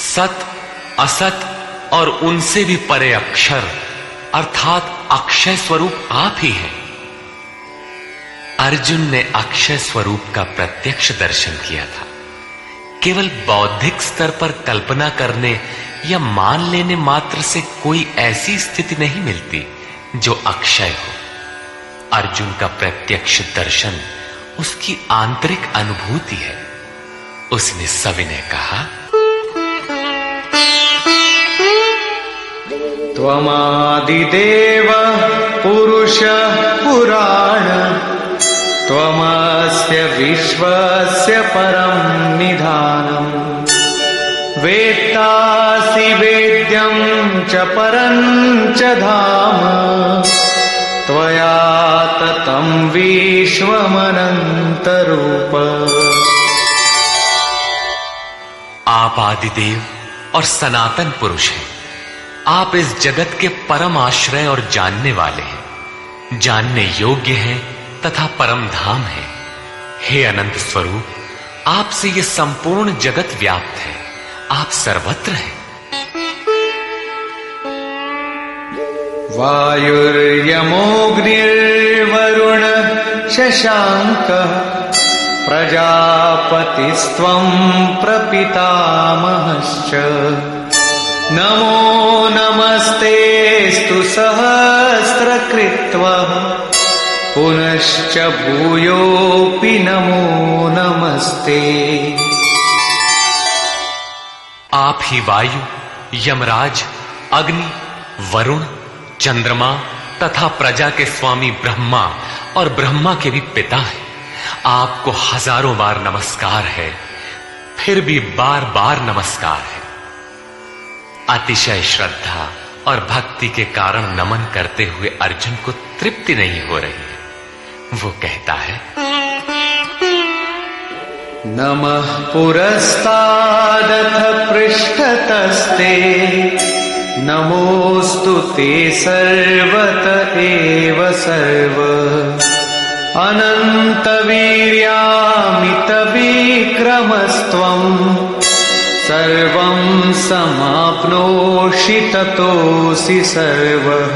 सत असत और उनसे भी परे अक्षर अर्थात अक्षय स्वरूप आप ही हैं। अर्जुन ने अक्षय स्वरूप का प्रत्यक्ष दर्शन किया था। केवल बौद्धिक स्तर पर कल्पना करने या मान लेने मात्र से कोई ऐसी स्थिति नहीं मिलती जो अक्षय हो। अर्जुन का प्रत्यक्ष दर्शन उसकी आंतरिक अनुभूति है। उसने सविनय कहा, त्वमादिदेव पुरुषः पुराण त्वमस्य विश्वस्य परं निधानम् वेत्तासि वेद्यं च परं च धाम त्वया ततं विश्वमनन्तरूप। आप आदिदेव और सनातन पुरुष हैं। आप इस जगत के परम आश्रय और जानने वाले हैं, जानने योग्य हैं तथा परम धाम है। हे अनंत स्वरूप, आपसे ये संपूर्ण जगत व्याप्त है, आप सर्वत्र हैं। वायुर्यमोऽग्निर्वरुण शशाङ्कः प्रजापतिस्त्वं प्रपितामहश्च नमो नमस्तेऽस्तु सहस्रकृत्वः पुनश्च भूयोऽपि नमो नमस्ते। आप ही वायु, यमराज, अग्नि, वरुण, चंद्रमा तथा प्रजा के स्वामी ब्रह्मा और ब्रह्मा के भी पिता हैं। आपको हजारों बार नमस्कार है, फिर भी बार बार नमस्कार है। अतिशय श्रद्धा और भक्ति के कारण नमन करते हुए अर्जुन को तृप्ति नहीं हो रही है। वो कहता है, नमः पुरस्तादथ पृष्ठतस्ते नमोऽस्तु ते सर्वत एव सर्व अनन्तवीर्यामितविक्रमस्त्वं सर्वं समाप्नोषि ततोऽसि सर्वः।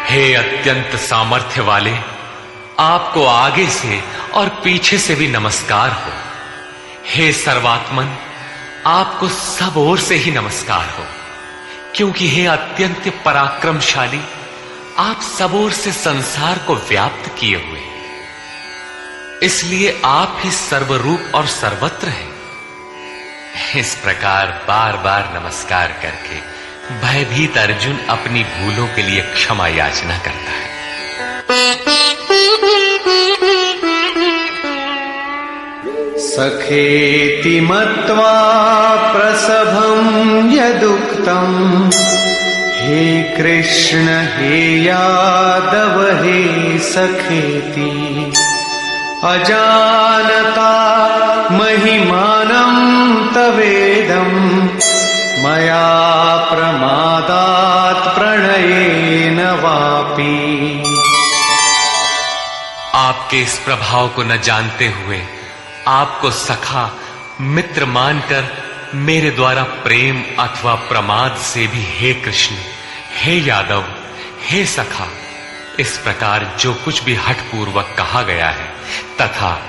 हे अत्यंत सामर्थ्य वाले, आपको आगे से और पीछे से भी नमस्कार हो। हे सर्वात्मन, आपको सब ओर से ही नमस्कार हो, क्योंकि हे अत्यंत पराक्रमशाली, आप सब ओर से संसार को व्याप्त किए हुए, इसलिए आप ही सर्वरूप और सर्वत्र हैं। इस प्रकार बार बार नमस्कार करके भयभीत अर्जुन अपनी भूलों के लिए क्षमा याचना करता है। सखेति मत्वा प्रसभं यदुक्तम् हे कृष्ण हे यादव हे सखेति अजानता महिमानं तवेदं मया प्रमादात् प्रणयेन वापि। आपके इस प्रभाव को न जानते हुए आपको सखा मित्र मानकर मेरे द्वारा प्रेम अथवा प्रमाद से भी हे कृष्ण, हे यादव, हे सखा, इस प्रकार जो कुछ भी हठपूर्वक कहा गया है तथा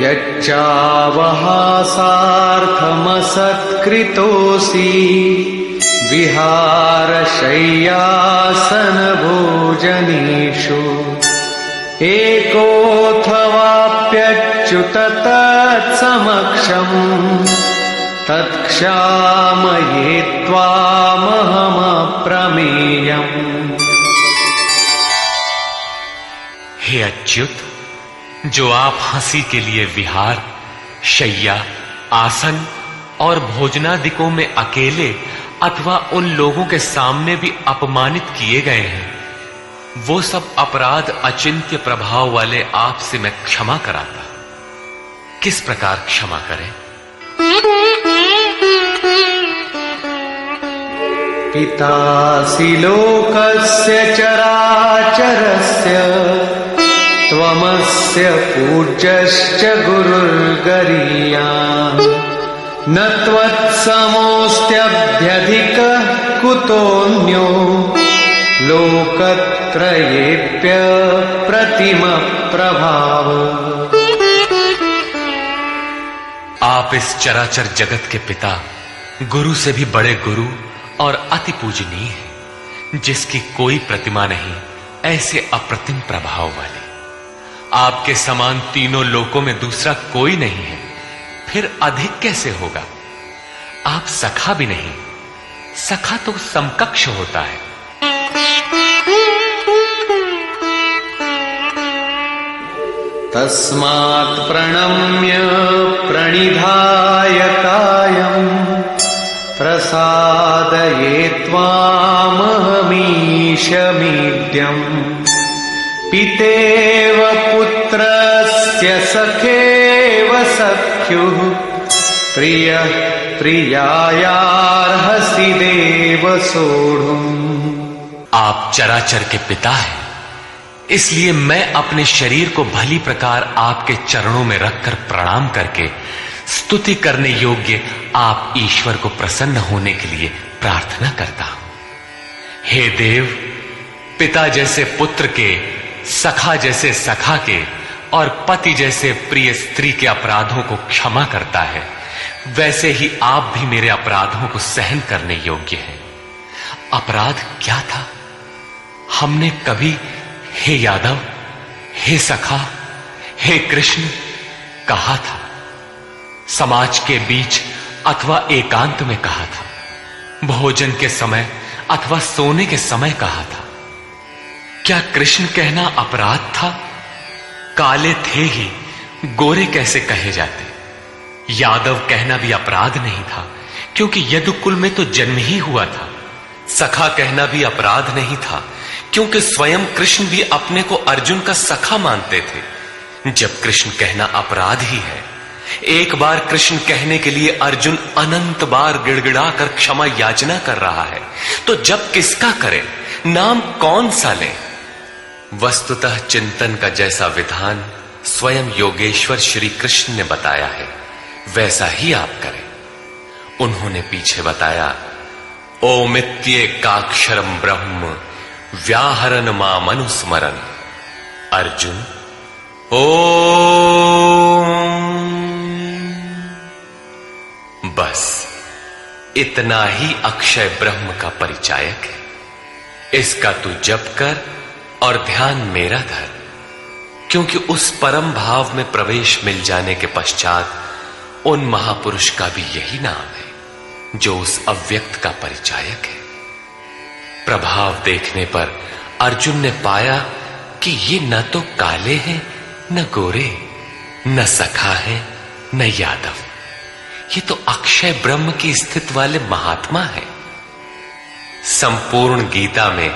यच्चावहासार्थमसत्कृतोऽसि विहारशय्यासन भोजनेषु एकोऽथवाप्यच्युत तत्समक्षम् तत्क्षामये त्वामहमप्रमेयम्। हे अच्युत, जो आप हंसी के लिए विहार, शैया, आसन और भोजनादिकों में अकेले अथवा उन लोगों के सामने भी अपमानित किए गए हैं, वो सब अपराध अचिंत्य प्रभाव वाले आपसे मैं क्षमा कराता। किस प्रकार क्षमा करें? पितासि लोकस्य चराचरस्य त्वमस्य पूज्यश्च गुरुर्गरीयान् न त्वत्समोऽस्त्यभ्यधिकः कुतोऽन्यो लोकत्रयेऽप्य प्रतिमप्रभाव। आप इस चराचर जगत के पिता, गुरु से भी बड़े गुरु और अति पूजनीय हैं, जिसकी कोई प्रतिमा नहीं, ऐसे अप्रतिम प्रभाव वाले। आपके समान तीनों लोकों में दूसरा कोई नहीं है, फिर अधिक कैसे होगा? आप सखा भी नहीं, सखा तो समकक्ष होता है। तस्मात् प्रणम्य प्रणिधाय कायम् प्रसादये त्वामहमीशमीड्यम्। पितेव पुत्रस्य सखेव सख्युः प्रियः प्रियायार्हसि देव सोढुम्। आप चराचर के पिता हैं, इसलिए मैं अपने शरीर को भली प्रकार आपके चरणों में रखकर प्रणाम करके स्तुति करने योग्य आप ईश्वर को प्रसन्न होने के लिए प्रार्थना करता हूं। हे देव, पिता जैसे पुत्र के, सखा जैसे सखा के और पति जैसे प्रिय स्त्री के अपराधों को क्षमा करता है, वैसे ही आप भी मेरे अपराधों को सहन करने योग्य हैं। अपराध क्या था? हमने कभी हे यादव, हे सखा, हे कृष्ण कहा था? समाज के बीच अथवा एकांत में कहा था? भोजन के समय अथवा सोने के समय कहा था? क्या कृष्ण कहना अपराध था? काले थे ही, गोरे कैसे कहे जाते? यादव कहना भी अपराध नहीं था, क्योंकि यदुकुल में तो जन्म ही हुआ था। सखा कहना भी अपराध नहीं था, क्योंकि स्वयं कृष्ण भी अपने को अर्जुन का सखा मानते थे। जब कृष्ण कहना अपराध ही है, एक बार कृष्ण कहने के लिए अर्जुन अनंत बार गिड़गिड़ा कर क्षमा याचना कर रहा है, तो जब किसका करे, नाम कौन सा ले? वस्तुतः चिंतन का जैसा विधान स्वयं योगेश्वर श्री कृष्ण ने बताया है, वैसा ही आप करें। उन्होंने पीछे बताया, ओमित्येकाक्षरम ब्रह्म व्याहरन माम अनुस्मरन। अर्जुन, ओम। बस इतना ही अक्षय ब्रह्म का परिचायक है। इसका तू जप कर और ध्यान मेरा धर, क्योंकि उस परम भाव में प्रवेश मिल जाने के पश्चात उन महापुरुष का भी यही नाम है, जो उस अव्यक्त का परिचायक है। प्रभाव देखने पर अर्जुन ने पाया कि ये न तो काले हैं, न गोरे, न सखा है, न यादव, ये तो अक्षय ब्रह्म की स्थिति वाले महात्मा है। संपूर्ण गीता में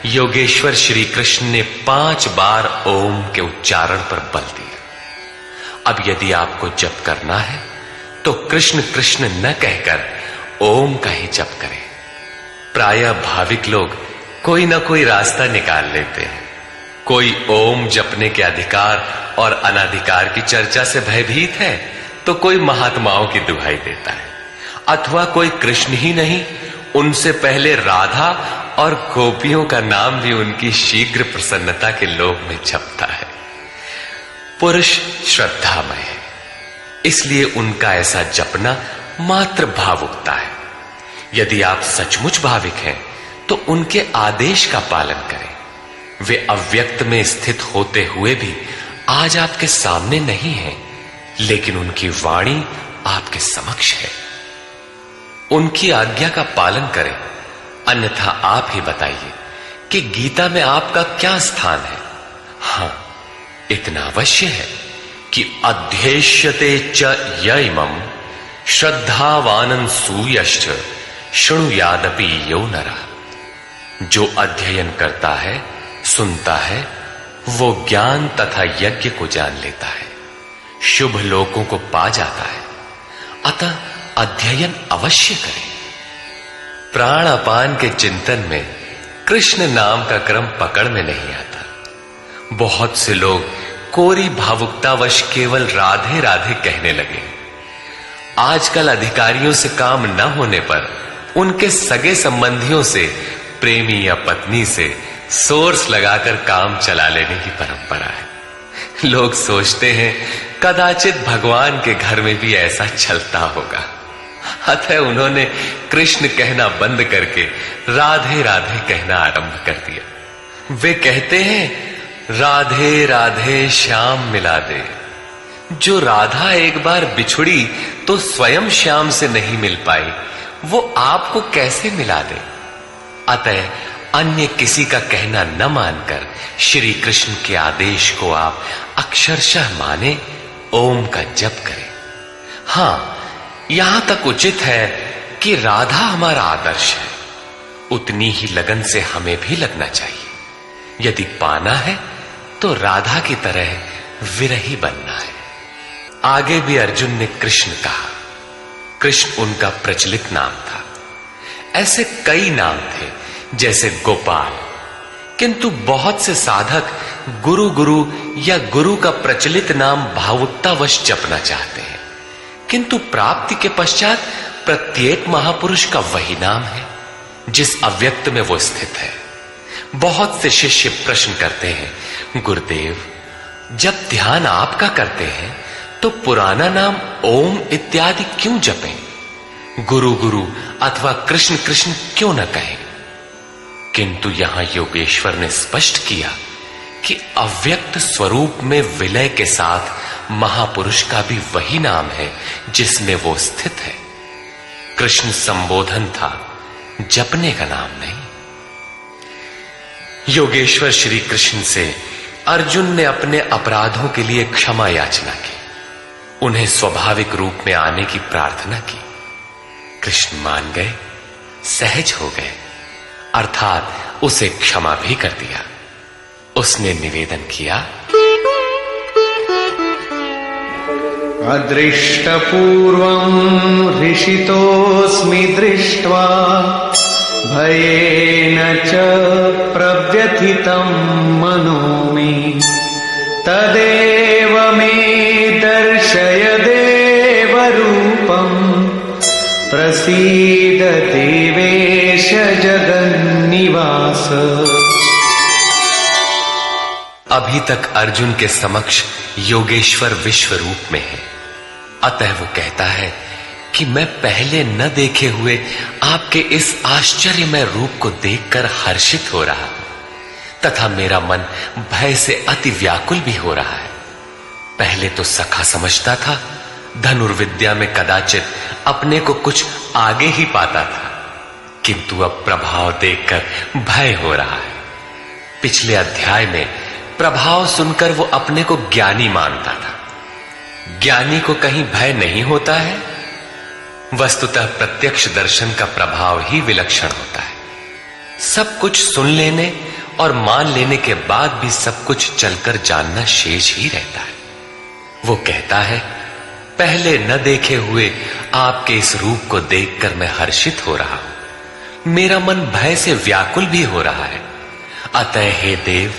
योगेश्वर श्री कृष्ण ने 5 बार ओम के उच्चारण पर बल दिया। अब यदि आपको जप करना है तो कृष्ण कृष्ण न कहकर ओम का ही जप करें। प्रायः भाविक लोग कोई ना कोई रास्ता निकाल लेते हैं, कोई ओम जपने के अधिकार और अनाधिकार की चर्चा से भयभीत है तो कोई महात्माओं की दुहाई देता है, अथवा कोई कृष्ण ही नहीं, उनसे पहले राधा और गोपियों का नाम भी उनकी शीघ्र प्रसन्नता के लोभ में जपता है। पुरुष श्रद्धामय है, इसलिए उनका ऐसा जपना मात्र भावुकता है। यदि आप सचमुच भाविक हैं तो उनके आदेश का पालन करें। वे अव्यक्त में स्थित होते हुए भी आज आपके सामने नहीं हैं, लेकिन उनकी वाणी आपके समक्ष है। उनकी आज्ञा का पालन करें, अन्यथा आप ही बताइए कि गीता में आपका क्या स्थान है। हां, इतना अवश्य है कि अध्येष्यते च यइमं श्रद्धावानन् सूयश्च शृणुयादपि यो नरः। जो अध्ययन करता है, सुनता है, वो ज्ञान तथा यज्ञ को जान लेता है, शुभ लोकों को पा जाता है। अतः अध्ययन अवश्य करें। प्राण अपान के चिंतन में कृष्ण नाम का क्रम पकड़ में नहीं आता। बहुत से लोग कोरी भावुकतावश केवल राधे राधे कहने लगे। आजकल अधिकारियों से काम न होने पर उनके सगे संबंधियों से, प्रेमी या पत्नी से सोर्स लगाकर काम चला लेने की परंपरा है। लोग सोचते हैं कदाचित भगवान के घर में भी ऐसा चलता होगा, अतः उन्होंने कृष्ण कहना बंद करके राधे राधे कहना आरंभ कर दिया। वे कहते हैं राधे राधे श्याम मिला दे। जो राधा एक बार बिछुड़ी तो स्वयं श्याम से नहीं मिल पाई, वो आपको कैसे मिला दे। अतः अन्य किसी का कहना न मानकर श्री कृष्ण के आदेश को आप अक्षरशः माने, ओम का जप करें। हां, यहां तक उचित है कि राधा हमारा आदर्श है, उतनी ही लगन से हमें भी लगना चाहिए। यदि पाना है तो राधा की तरह विरही बनना है। आगे भी अर्जुन ने कृष्ण कहा। कृष्ण उनका प्रचलित नाम था। ऐसे कई नाम थे जैसे गोपाल, किंतु बहुत से साधक गुरु गुरु या गुरु का प्रचलित नाम भावुकतावश जपना चाहते हैं, किंतु प्राप्ति के पश्चात प्रत्येक महापुरुष का वही नाम है जिस अव्यक्त में वो स्थित है। बहुत से शिष्य प्रश्न करते हैं, गुरुदेव जब ध्यान आपका करते हैं तो पुराना नाम ओम इत्यादि क्यों जपें? गुरु गुरु अथवा कृष्ण कृष्ण क्यों न कहें? किंतु यहां योगेश्वर ने स्पष्ट किया कि अव्यक्त स्वरूप में विलय के साथ महापुरुष का भी वही नाम है जिसमें वो स्थित है। कृष्ण संबोधन था, जपने का नाम नहीं। योगेश्वर श्री कृष्ण से अर्जुन ने अपने अपराधों के लिए क्षमा याचना की, उन्हें स्वाभाविक रूप में आने की प्रार्थना की। कृष्ण मान गए, सहज हो गए, अर्थात उसे क्षमा भी कर दिया। उसने निवेदन किया, अदृष्टपूर्वं हृषितोऽस्मि दृष्ट्वा भयेन च प्रव्यथितं मनो मे तदेव मे दर्शय देवरूपं प्रसीद देवेश जगन्निवास। अभी तक अर्जुन के समक्ष योगेश्वर विश्व रूप में है, अतः वो कहता है कि मैं पहले न देखे हुए आपके इस आश्चर्यमय रूप को देखकर हर्षित हो रहा हूं तथा मेरा मन भय से अति व्याकुल भी हो रहा है। पहले तो सखा समझता था, धनुर्विद्या में कदाचित अपने को कुछ आगे ही पाता था, किंतु अब प्रभाव देखकर भय हो रहा है। पिछले अध्याय में प्रभाव सुनकर वो अपने को ज्ञानी मानता था। ज्ञानी को कहीं भय नहीं होता है। वस्तुतः प्रत्यक्ष दर्शन का प्रभाव ही विलक्षण होता है। सब कुछ सुन लेने और मान लेने के बाद भी सब कुछ चलकर जानना शेष ही रहता है। वो कहता है, पहले न देखे हुए आपके इस रूप को देखकर मैं हर्षित हो रहा हूं, मेरा मन भय से व्याकुल भी हो रहा है। अतः हे देव,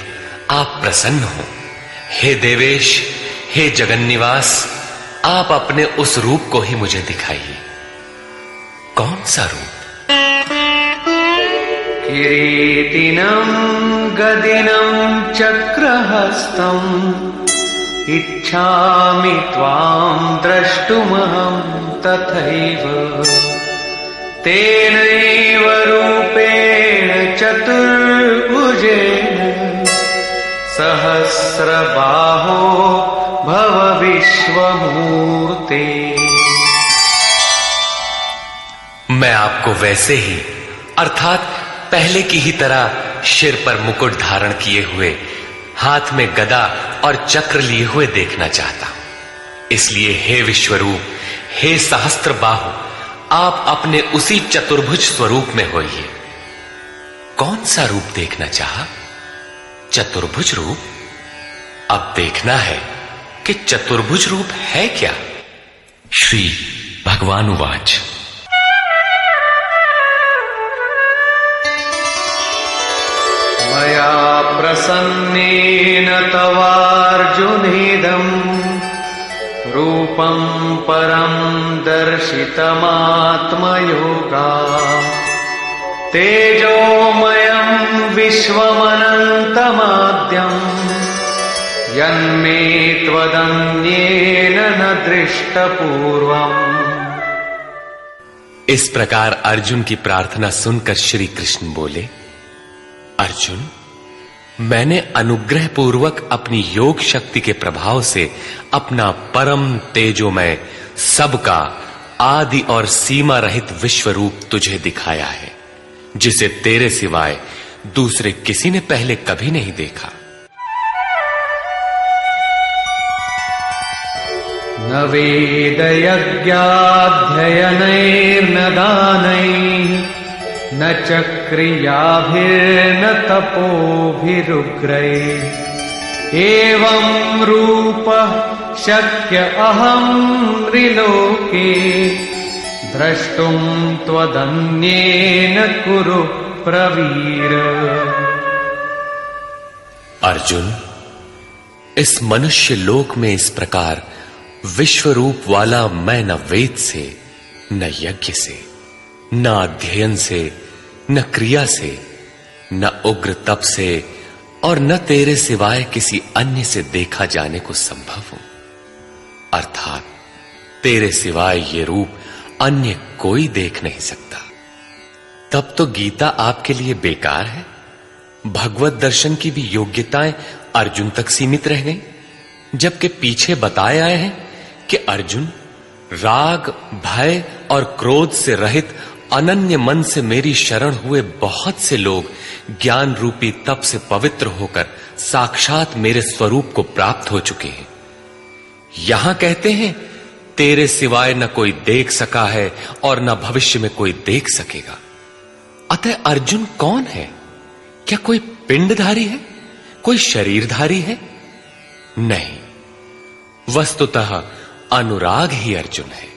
आप प्रसन्न हो। हे देवेश, हे जगन्निवास, आप अपने उस रूप को ही मुझे दिखाइए। कौन सा रूप? किरीटिनं गदिनं चक्रहस्तम् इच्छामि त्वां द्रष्टुमहं तथैव। तेनैव रूपेण चतुर्भुजेन सहस्रबाहो भव विश्वमूर्ते। मैं आपको वैसे ही, अर्थात पहले की ही तरह सिर पर मुकुट धारण किए हुए, हाथ में गदा और चक्र लिए हुए देखना चाहता हूं। इसलिए हे विश्वरूप, हे सहस्त्र बाहु, आप अपने उसी चतुर्भुज स्वरूप में होइए। कौन सा रूप देखना चाहा? चतुर्भुज रूप। अब देखना है कि चतुर्भुज रूप है क्या। श्री भगवान उवाच। मया प्रसन्नेन तवार्जुनेदं रूपं परं दर्शितमात्मयोगात्। तेजोमयं विश्वमनन्तमाद्यं यन्मे त्वदन्येन न दृष्टपूर्वम्। इस प्रकार अर्जुन की प्रार्थना सुनकर श्री कृष्ण बोले, अर्जुन, मैंने अनुग्रह पूर्वक अपनी योग शक्ति के प्रभाव से अपना परम तेजोमय, सबका आदि और सीमा रहित विश्व रूप तुझे दिखाया है, जिसे तेरे सिवाय दूसरे किसी ने पहले कभी नहीं देखा। न वेदयज्ञाध्ययनैर्न दानैः न च क्रियाभिर्न तपोभिरुग्रैः एवं रूपः शक्य अहं त्रिलोके द्रष्टुं त्वदन्येन कुरु प्रवीर। अर्जुन, इस मनुष्य लोक में इस प्रकार विश्व रूप वाला मैं न वेद से, न यज्ञ से, न अध्ययन से, न क्रिया से, न उग्र तप से और न तेरे सिवाय किसी अन्य से देखा जाने को संभव हूं। अर्थात तेरे सिवाय ये रूप अन्य कोई देख नहीं सकता। तब तो गीता आपके लिए बेकार है। भगवत दर्शन की भी योग्यताएं अर्जुन तक सीमित रह गई, जबकि पीछे बताए आए हैं कि अर्जुन, राग, भय और क्रोध से रहित अनन्य मन से मेरी शरण हुए बहुत से लोग ज्ञान रूपी तप से पवित्र होकर साक्षात मेरे स्वरूप को प्राप्त हो चुके हैं। यहां कहते हैं तेरे सिवाय न कोई देख सका है और न भविष्य में कोई देख सकेगा। अतः अर्जुन कौन है? क्या कोई पिंडधारी है? कोई शरीरधारी है? नहीं, वस्तुतः अनुराग ही अर्जुन है।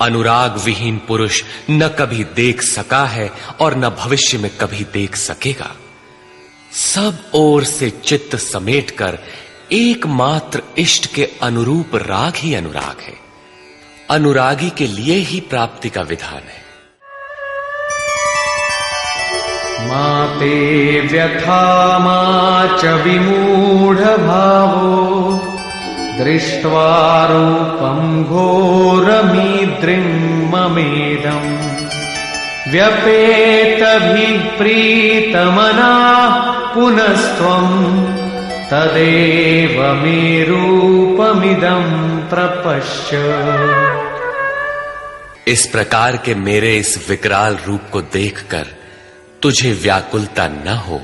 अनुराग विहीन पुरुष न कभी देख सका है और न भविष्य में कभी देख सकेगा। सब ओर से चित्त समेटकर एकमात्र इष्ट के अनुरूप राग ही अनुराग है। अनुरागी के लिए ही प्राप्ति का विधान है। माते व्यथा मा च विमूढ़ भावो दृष्ट्वा रूपं घोरमीद्रिं ममेदम् व्यपेतभिः प्रीतमनाः पुनस्त्वं तदेव मे रूपमिदं प्रपश्य। इस प्रकार के मेरे इस विकराल रूप को देखकर तुझे व्याकुलता न हो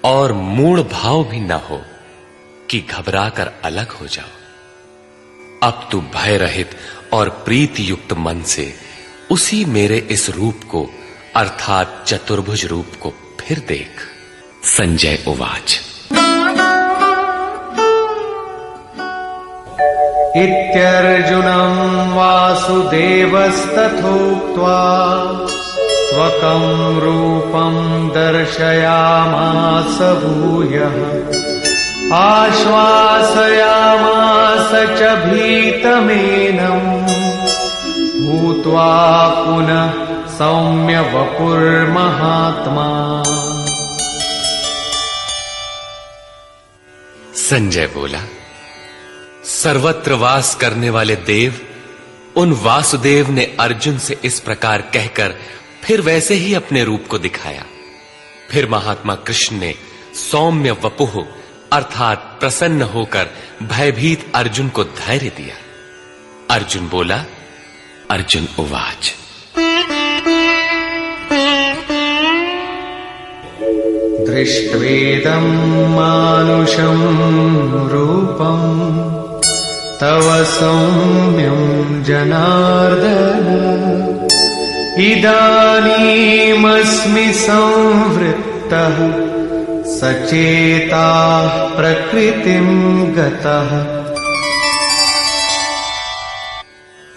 और मूढ़ भाव भी न हो कि घबराकर अलग हो जाओ। अब तू भय रहित और प्रीति युक्त मन से उसी मेरे इस रूप को अर्थात चतुर्भुज रूप को फिर देख। संजय उवाच। इत्यर्जुनं वासुदेवस्तथोक्त्वा स्वकं रूपं दर्शयामास भूयः आश्वासयामास च भीतमेनम् भूत्वा पुनः सौम्य वपुर्महात्मा। संजय बोला, सर्वत्र वास करने वाले देव उन वासुदेव ने अर्जुन से इस प्रकार कहकर फिर वैसे ही अपने रूप को दिखाया। फिर महात्मा कृष्ण ने सौम्य वपुः अर्थात प्रसन्न होकर भयभीत अर्जुन को धैर्य दिया। अर्जुन बोला, अर्जुन उवाच, दृष्ट्वेदं मानुषं रूपं तव सौम्यं जनार्दन इदानीमस्मि संवृत्तः सचेताः प्रकृतिं गतः।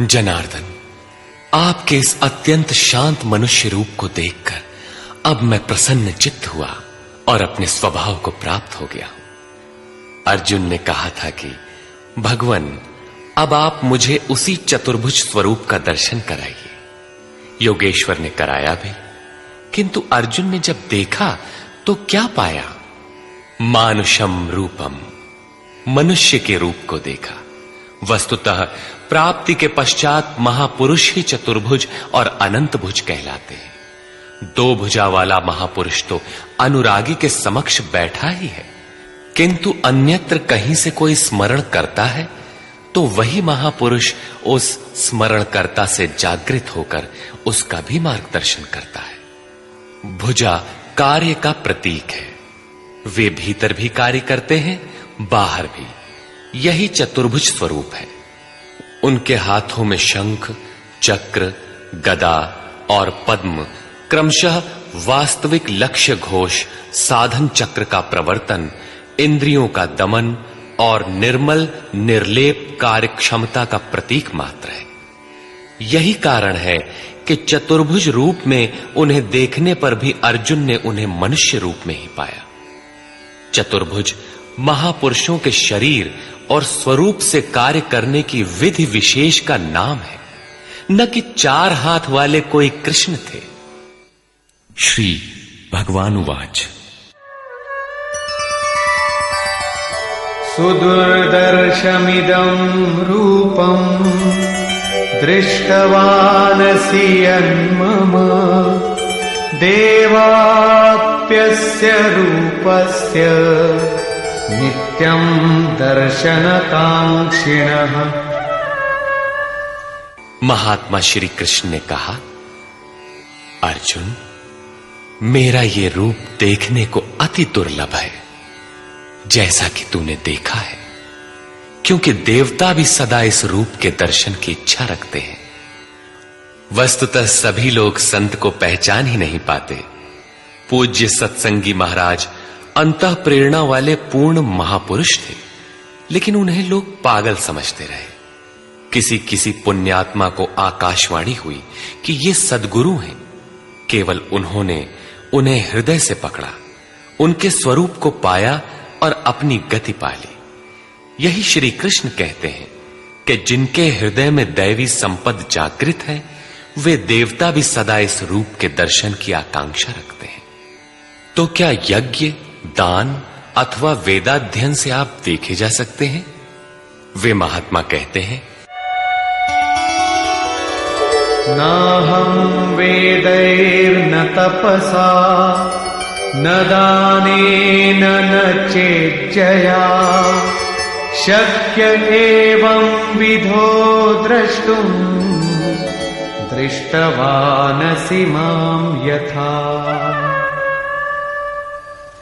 जनार्दन, आपके इस अत्यंत शांत मनुष्य रूप को देखकर अब मैं प्रसन्न चित्त हुआ और अपने स्वभाव को प्राप्त हो गया हूं। अर्जुन ने कहा था कि भगवान, अब आप मुझे उसी चतुर्भुज स्वरूप का दर्शन कराइए। योगेश्वर ने कराया भी, किंतु अर्जुन ने जब देखा तो क्या पाया? मानुषम रूपम, मनुष्य के रूप को देखा। वस्तुतः प्राप्ति के पश्चात महापुरुष ही चतुर्भुज और अनंत भुज कहलाते हैं। दो भुजा वाला महापुरुष तो अनुरागी के समक्ष बैठा ही है, किंतु अन्यत्र कहीं से कोई स्मरण करता है तो वही महापुरुष उस स्मरणकर्ता से जागृत होकर उसका भी मार्गदर्शन करता है। भुजा कार्य का प्रतीक है। वे भीतर भी कार्य करते हैं, बाहर भी। यही चतुर्भुज स्वरूप है। उनके हाथों में शंख, चक्र, गदा और पद्म क्रमशः वास्तविक लक्ष्य घोष, साधन चक्र का प्रवर्तन, इंद्रियों का दमन और निर्मल निर्लेप कार्य क्षमता का प्रतीक मात्र है। यही कारण है कि चतुर्भुज रूप में उन्हें देखने पर भी अर्जुन ने उन्हें मनुष्य रूप में ही पाया। चतुर्भुज महापुरुषों के शरीर और स्वरूप से कार्य करने की विधि विशेष का नाम है, न कि चार हाथ वाले कोई कृष्ण थे। श्री भगवानुवाच, सुदुर्दर्शमिदं रूपं दृष्टवानसि यन्मम देवाप्यस्य रूपस्य नित्यं दर्शनकांक्षिणः। महात्मा श्री कृष्ण ने कहा, अर्जुन, मेरा ये रूप देखने को अति दुर्लभ है, जैसा कि तूने देखा है, क्योंकि देवता भी सदा इस रूप के दर्शन की इच्छा रखते हैं। वस्तुतः सभी लोग संत को पहचान ही नहीं पाते। पूज्य सत्संगी महाराज अंतः प्रेरणा वाले पूर्ण महापुरुष थे, लेकिन उन्हें लोग पागल समझते रहे। किसी किसी पुण्यात्मा को आकाशवाणी हुई कि ये सद्गुरु हैं। केवल उन्होंने उन्हें हृदय से पकड़ा, उनके स्वरूप को पाया और अपनी गति पा ली। यही श्री कृष्ण कहते हैं कि जिनके हृदय में दैवी संपद जागृत है, वे देवता भी सदा इस रूप के दर्शन की आकांक्षा रखते हैं। तो क्या यज्ञ, दान अथवा वेदाध्ययन से आप देखे जा सकते हैं? वे महात्मा कहते हैं, नाहं वेदैर्न तपसा न दानेन न चेज्जया शक्य एवं विधो द्रष्टुं दृष्टवानसि मां यथा।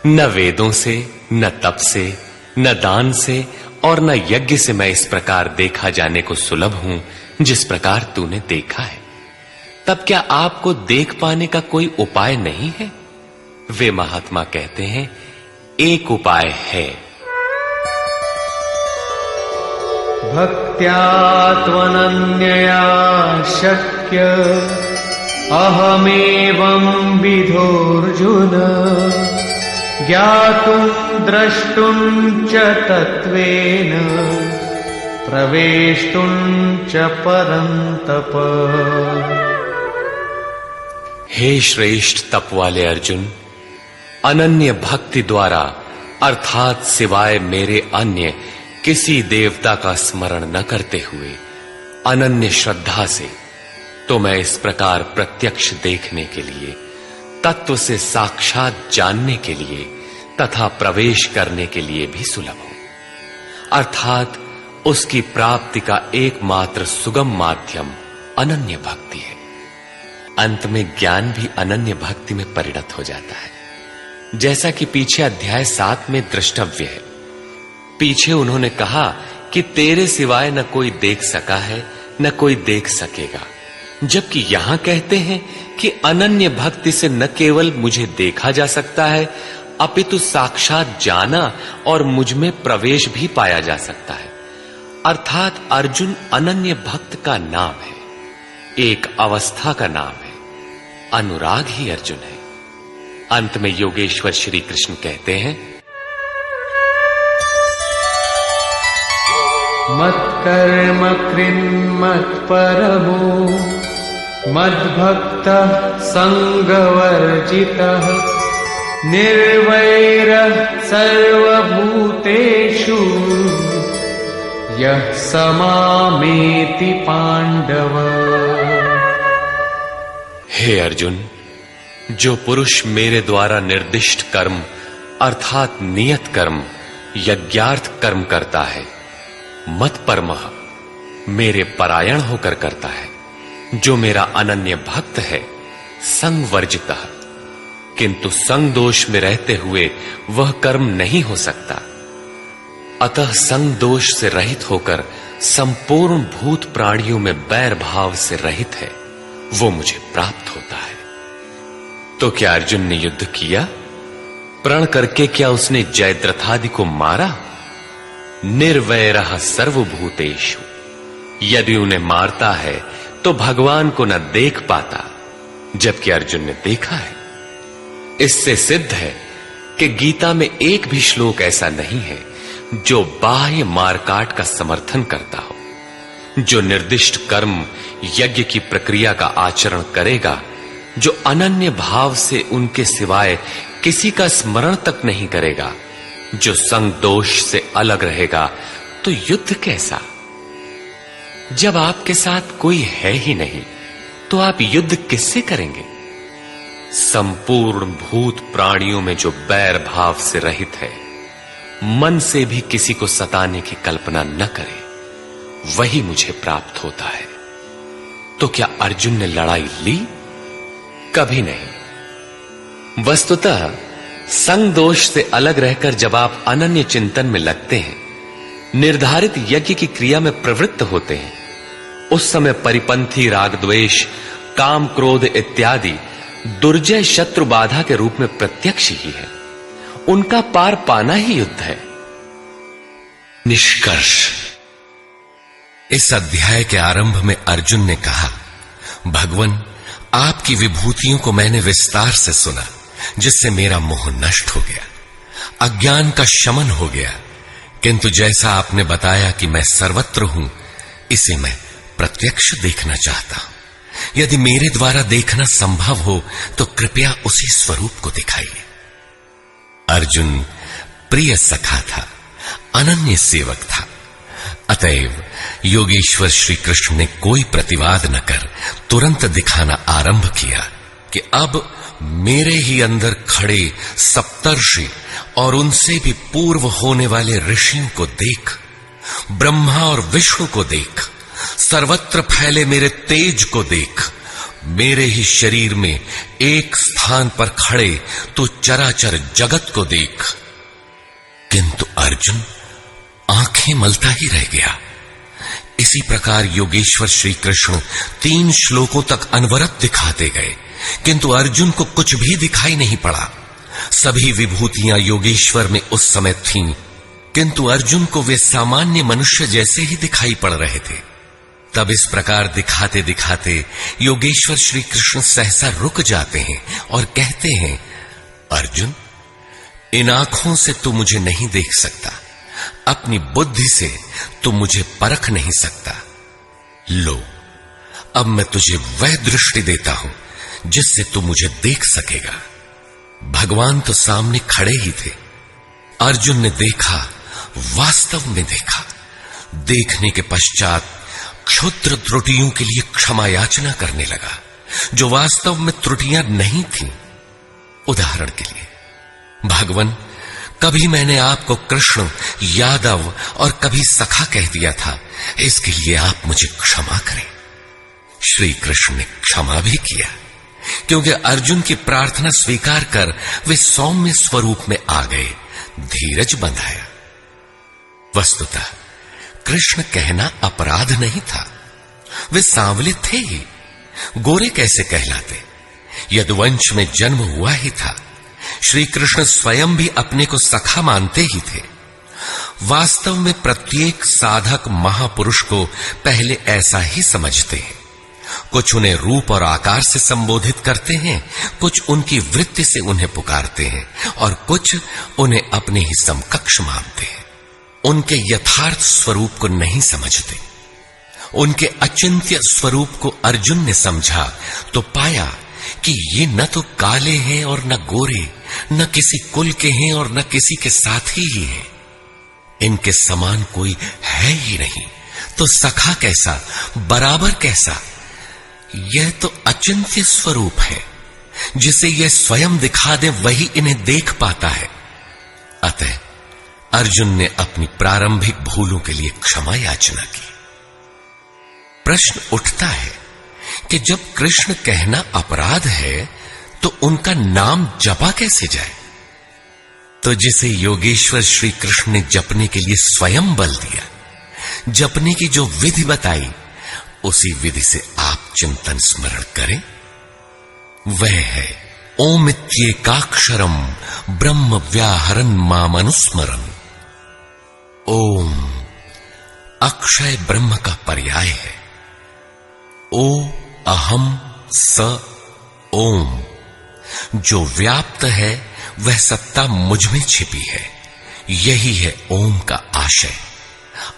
न वेदों से, न तप से, न दान से और न यज्ञ से मैं इस प्रकार देखा जाने को सुलभ हूं जिस प्रकार तूने देखा है। तब क्या आपको देख पाने का कोई उपाय नहीं है? वे महात्मा कहते हैं, एक उपाय है। भक्त्या त्वनन्यया शक्य अहमेवं विधोऽर्जुन ज्ञातुं द्रष्टुं च तत्त्वेन प्रवेष्टुं च परन्तप। हे श्रेष्ठ तप वाले अर्जुन, अनन्य भक्ति द्वारा अर्थात सिवाय मेरे अन्य किसी देवता का स्मरण न करते हुए अनन्य श्रद्धा से तो मैं इस प्रकार प्रत्यक्ष देखने के लिए, तत्व से साक्षात जानने के लिए तथा प्रवेश करने के लिए भी सुलभ हूं। अर्थात उसकी प्राप्ति का एकमात्र सुगम माध्यम अनन्य भक्ति है। अंत में ज्ञान भी अनन्य भक्ति में परिणत हो जाता है, जैसा कि पीछे अध्याय 7 में द्रष्टव्य है। पीछे उन्होंने कहा कि तेरे सिवाय न कोई देख सका है न कोई देख सकेगा, जबकि यहां कहते हैं कि अनन्य भक्ति से न केवल मुझे देखा जा सकता है अपितु साक्षात जाना और मुझ में प्रवेश भी पाया जा सकता है। अर्थात अर्जुन अनन्य भक्त का नाम है, एक अवस्था का नाम है। अनुराग ही अर्जुन है। अंत में योगेश्वर श्री कृष्ण कहते हैं, मत्कर्म कृन्मत्परमो मद्भक्तः संगवर्जितः निर्वैरः सर्वभूतेषु यः स मामेति पांडव। हे अर्जुन, जो पुरुष मेरे द्वारा निर्दिष्ट कर्म अर्थात नियत कर्म यज्ञार्थ कर्म करता है, मत्परमः मेरे परायण होकर करता है, जो मेरा अनन्य भक्त है, संगवर्जितः किंतु संग दोष में रहते हुए वह कर्म नहीं हो सकता, अतः संग दोष से रहित होकर संपूर्ण भूत प्राणियों में बैर भाव से रहित है, वो मुझे प्राप्त होता है। तो क्या अर्जुन ने युद्ध किया? प्रण करके क्या उसने जयद्रथादि को मारा? निर्वैरः सर्वभूतेषु, यदि उन्हें मारता है तो भगवान को न देख पाता, जबकि अर्जुन ने देखा है। इससे सिद्ध है कि गीता में एक भी श्लोक ऐसा नहीं है जो बाह्य मारकाट का समर्थन करता हो। जो निर्दिष्ट कर्म यज्ञ की प्रक्रिया का आचरण करेगा, जो अनन्य भाव से उनके सिवाय किसी का स्मरण तक नहीं करेगा, जो संग दोष से अलग रहेगा, तो युद्ध कैसा? जब आपके साथ कोई है ही नहीं तो आप युद्ध किससे करेंगे? संपूर्ण भूत प्राणियों में जो बैर भाव से रहित है, मन से भी किसी को सताने की कल्पना न करे, वही मुझे प्राप्त होता है। तो क्या अर्जुन ने लड़ाई ली? कभी नहीं। वस्तुतः संग दोष से अलग रहकर जब आप अनन्य चिंतन में लगते हैं, निर्धारित यज्ञ की क्रिया में प्रवृत्त होते हैं, उस समय परिपंथी राग द्वेष काम क्रोध इत्यादि दुर्जय शत्रु बाधा के रूप में प्रत्यक्ष ही है। उनका पार पाना ही युद्ध है। निष्कर्ष, इस अध्याय के आरंभ में अर्जुन ने कहा, भगवान आपकी विभूतियों को मैंने विस्तार से सुना, जिससे मेरा मोह नष्ट हो गया, अज्ञान का शमन हो गया। किंतु जैसा आपने बताया कि मैं सर्वत्र हूं, इसे मैं प्रत्यक्ष देखना चाहता हूं। यदि मेरे द्वारा देखना संभव हो तो कृपया उसी स्वरूप को दिखाइए। अर्जुन प्रिय सखा था, अनन्य सेवक था। अतएव योगेश्वर श्री कृष्ण ने कोई प्रतिवाद न कर तुरंत दिखाना आरंभ किया कि अब मेरे ही अंदर खड़े सप्तर्षि और उनसे भी पूर्व होने वाले ऋषियों को देख, ब्रह्मा और विष्णु को देख, सर्वत्र फैले मेरे तेज को देख, मेरे ही शरीर में एक स्थान पर खड़े तो चराचर जगत को देख। किंतु अर्जुन आंखें मलता ही रह गया। इसी प्रकार योगेश्वर श्री कृष्ण 3 श्लोकों तक अनवरत दिखाते गए, किंतु अर्जुन को कुछ भी दिखाई नहीं पड़ा। सभी विभूतियां योगेश्वर में उस समय थीं, किंतु अर्जुन को वे सामान्य मनुष्य जैसे ही दिखाई पड़ रहे थे। तब इस प्रकार दिखाते दिखाते योगेश्वर श्री कृष्ण सहसा रुक जाते हैं और कहते हैं, अर्जुन, इन आंखों से तू मुझे नहीं देख सकता, अपनी बुद्धि से तू मुझे परख नहीं सकता। लो, अब मैं तुझे वह दृष्टि देता हूं जिससे तू मुझे देख सकेगा। भगवान तो सामने खड़े ही थे। अर्जुन ने देखा, वास्तव में देखा। देखने के पश्चात क्षुद्र त्रुटियों के लिए क्षमा याचना करने लगा, जो वास्तव में त्रुटियां नहीं थीं। उदाहरण के लिए, भगवान, कभी मैंने आपको कृष्ण, यादव और कभी सखा कह दिया था, इसके लिए आप मुझे क्षमा करें। श्री कृष्ण ने क्षमा भी किया, क्योंकि अर्जुन की प्रार्थना स्वीकार कर वे सौम्य स्वरूप में आ गए, धीरज बंधाया। वस्तुतः कृष्ण कहना अपराध नहीं था, वे सांवले थे ही, गोरे कैसे कहलाते? यदुवंश में जन्म हुआ ही था। श्री कृष्ण स्वयं भी अपने को सखा मानते ही थे। वास्तव में प्रत्येक साधक महापुरुष को पहले ऐसा ही समझते हैं। कुछ उन्हें रूप और आकार से संबोधित करते हैं, कुछ उनकी वृत्ति से उन्हें पुकारते हैं, और कुछ उन्हें अपने ही समकक्ष मानते हैं। उनके यथार्थ स्वरूप को नहीं समझते। उनके अचिंत्य स्वरूप को अर्जुन ने समझा तो पाया कि ये न तो काले हैं और न गोरे, न किसी कुल के हैं और न किसी के साथी ही हैं। इनके समान कोई है ही नहीं, तो सखा कैसा, बराबर कैसा? यह तो अचिंत्य स्वरूप है। जिसे यह स्वयं दिखा दे वही इन्हें देख पाता है। अतः अर्जुन ने अपनी प्रारंभिक भूलों के लिए क्षमा याचना की। प्रश्न उठता है कि जब कृष्ण कहना अपराध है तो उनका नाम जपा कैसे जाए? तो जिसे योगेश्वर श्री कृष्ण ने जपने के लिए स्वयं बल दिया, जपने की जो विधि बताई, उसी विधि से आप चिंतन स्मरण करें। वह है ओमित्येकाक्षरम ब्रह्म व्याहरन् मामनुस्मरन्। ओम अक्षय ब्रह्म का पर्याय है। ओ अहम स ओम, जो व्याप्त है वह सत्ता मुझ में छिपी है। यही है ओम का आशय।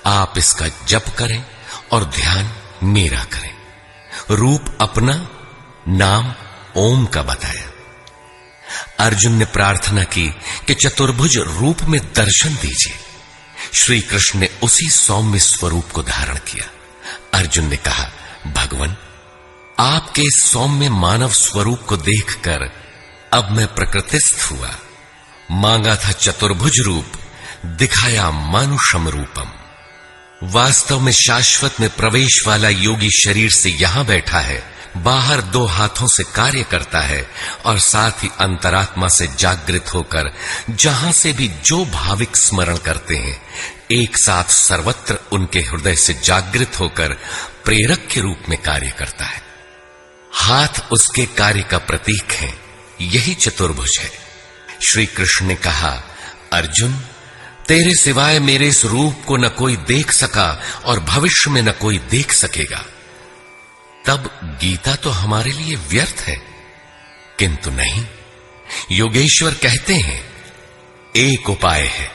आप इसका जप करें और ध्यान मेरा करें। रूप अपना, नाम ओम का बताया। अर्जुन ने प्रार्थना की कि चतुर्भुज रूप में दर्शन दीजिए। श्री कृष्ण ने उसी सौम्य स्वरूप को धारण किया। अर्जुन ने कहा, भगवान, आपके सौम्य मानव स्वरूप को देखकर अब मैं प्रकृतिस्थ हुआ। मांगा था चतुर्भुज रूप, दिखाया मानुषम रूपम। वास्तव में शाश्वत में प्रवेश वाला योगी शरीर से यहां बैठा है, बाहर दो हाथों से कार्य करता है और साथ ही अंतरात्मा से जागृत होकर जहां से भी जो भाविक स्मरण करते हैं, एक साथ सर्वत्र उनके हृदय से जागृत होकर प्रेरक के रूप में कार्य करता है। हाथ उसके कार्य का प्रतीक है। यही चतुर्भुज है। श्री कृष्ण ने कहा, अर्जुन, तेरे सिवाय मेरे इस रूप को न कोई देख सका और भविष्य में न कोई देख सकेगा। तब गीता तो हमारे लिए व्यर्थ है। किंतु नहीं, योगेश्वर कहते हैं, एक उपाय है।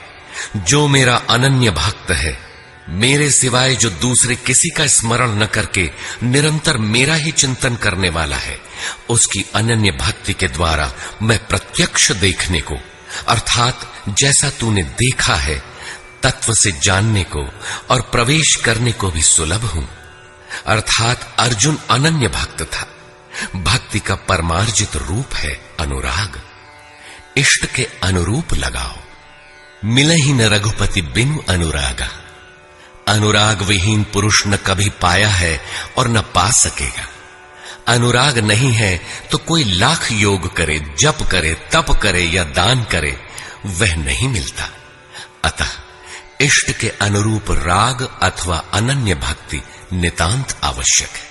जो मेरा अनन्य भक्त है, मेरे सिवाय जो दूसरे किसी का स्मरण न करके निरंतर मेरा ही चिंतन करने वाला है, उसकी अनन्य भक्ति के द्वारा मैं प्रत्यक्ष देखने को, अर्थात जैसा तूने देखा है, तत्व से जानने को और प्रवेश करने को भी सुलभ हूं। अर्थात अर्जुन अनन्य भक्त था। भक्ति का परमार्जित रूप है अनुराग। इष्ट के अनुरूप लगाओ। मिले ही न रघुपति बिनु अनुरागा। अनुराग विहीन पुरुष न कभी पाया है और न पा सकेगा। अनुराग नहीं है तो कोई लाख योग करे, जप करे, तप करे या दान करे, वह नहीं मिलता। अतः इष्ट के अनुरूप राग अथवा अनन्य भक्ति नितांत आवश्यक है।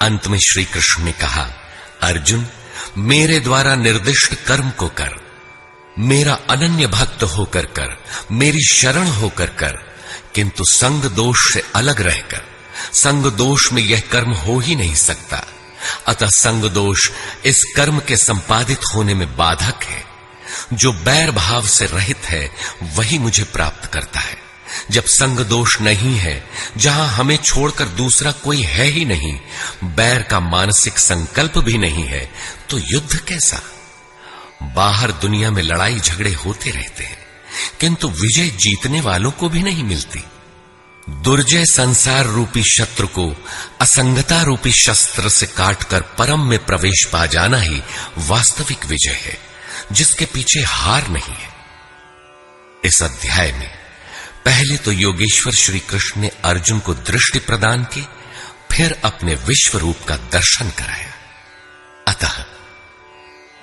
अंत में श्री कृष्ण ने कहा, अर्जुन, मेरे द्वारा निर्दिष्ट कर्म को कर, मेरा अनन्य भक्त होकर कर, मेरी शरण होकर कर, किंतु संग दोष से अलग रहकर, संग दोष में यह कर्म हो ही नहीं सकता। अतः संग दोष इस कर्म के संपादित होने में बाधक है। जो बैर भाव से रहित है वही मुझे प्राप्त करता है। जब संग दोष नहीं है, जहां हमें छोड़कर दूसरा कोई है ही नहीं, बैर का मानसिक संकल्प भी नहीं है, तो युद्ध कैसा? बाहर दुनिया में लड़ाई झगड़े होते रहते हैं, किंतु विजय जीतने वालों को भी नहीं मिलती। दुर्जय संसार रूपी शत्रु को असंगता रूपी शस्त्र से काटकर परम में प्रवेश पा जाना ही वास्तविक विजय है, जिसके पीछे हार नहीं है। इस अध्याय में पहले तो योगेश्वर श्री कृष्ण ने अर्जुन को दृष्टि प्रदान की, फिर अपने विश्व रूप का दर्शन कराया। अतः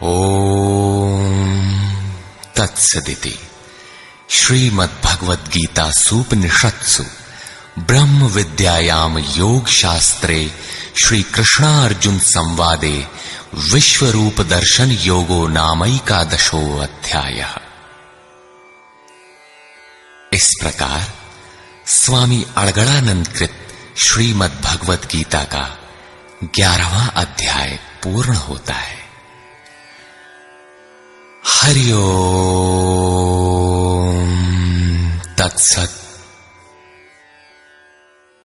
ओम तत्सदिति श्रीमद्भगवद गीता सूपनिषत्सु ब्रह्म विद्यायाम योग शास्त्रे श्री कृष्णार्जुन संवादे विश्वरूप दर्शन योगो नामैकादशो अध्यायः। इस प्रकार स्वामी अड़गड़ानंद कृत श्रीमद् भगवत गीता का 11वां अध्याय पूर्ण होता है। हरि ओम तत्सत्।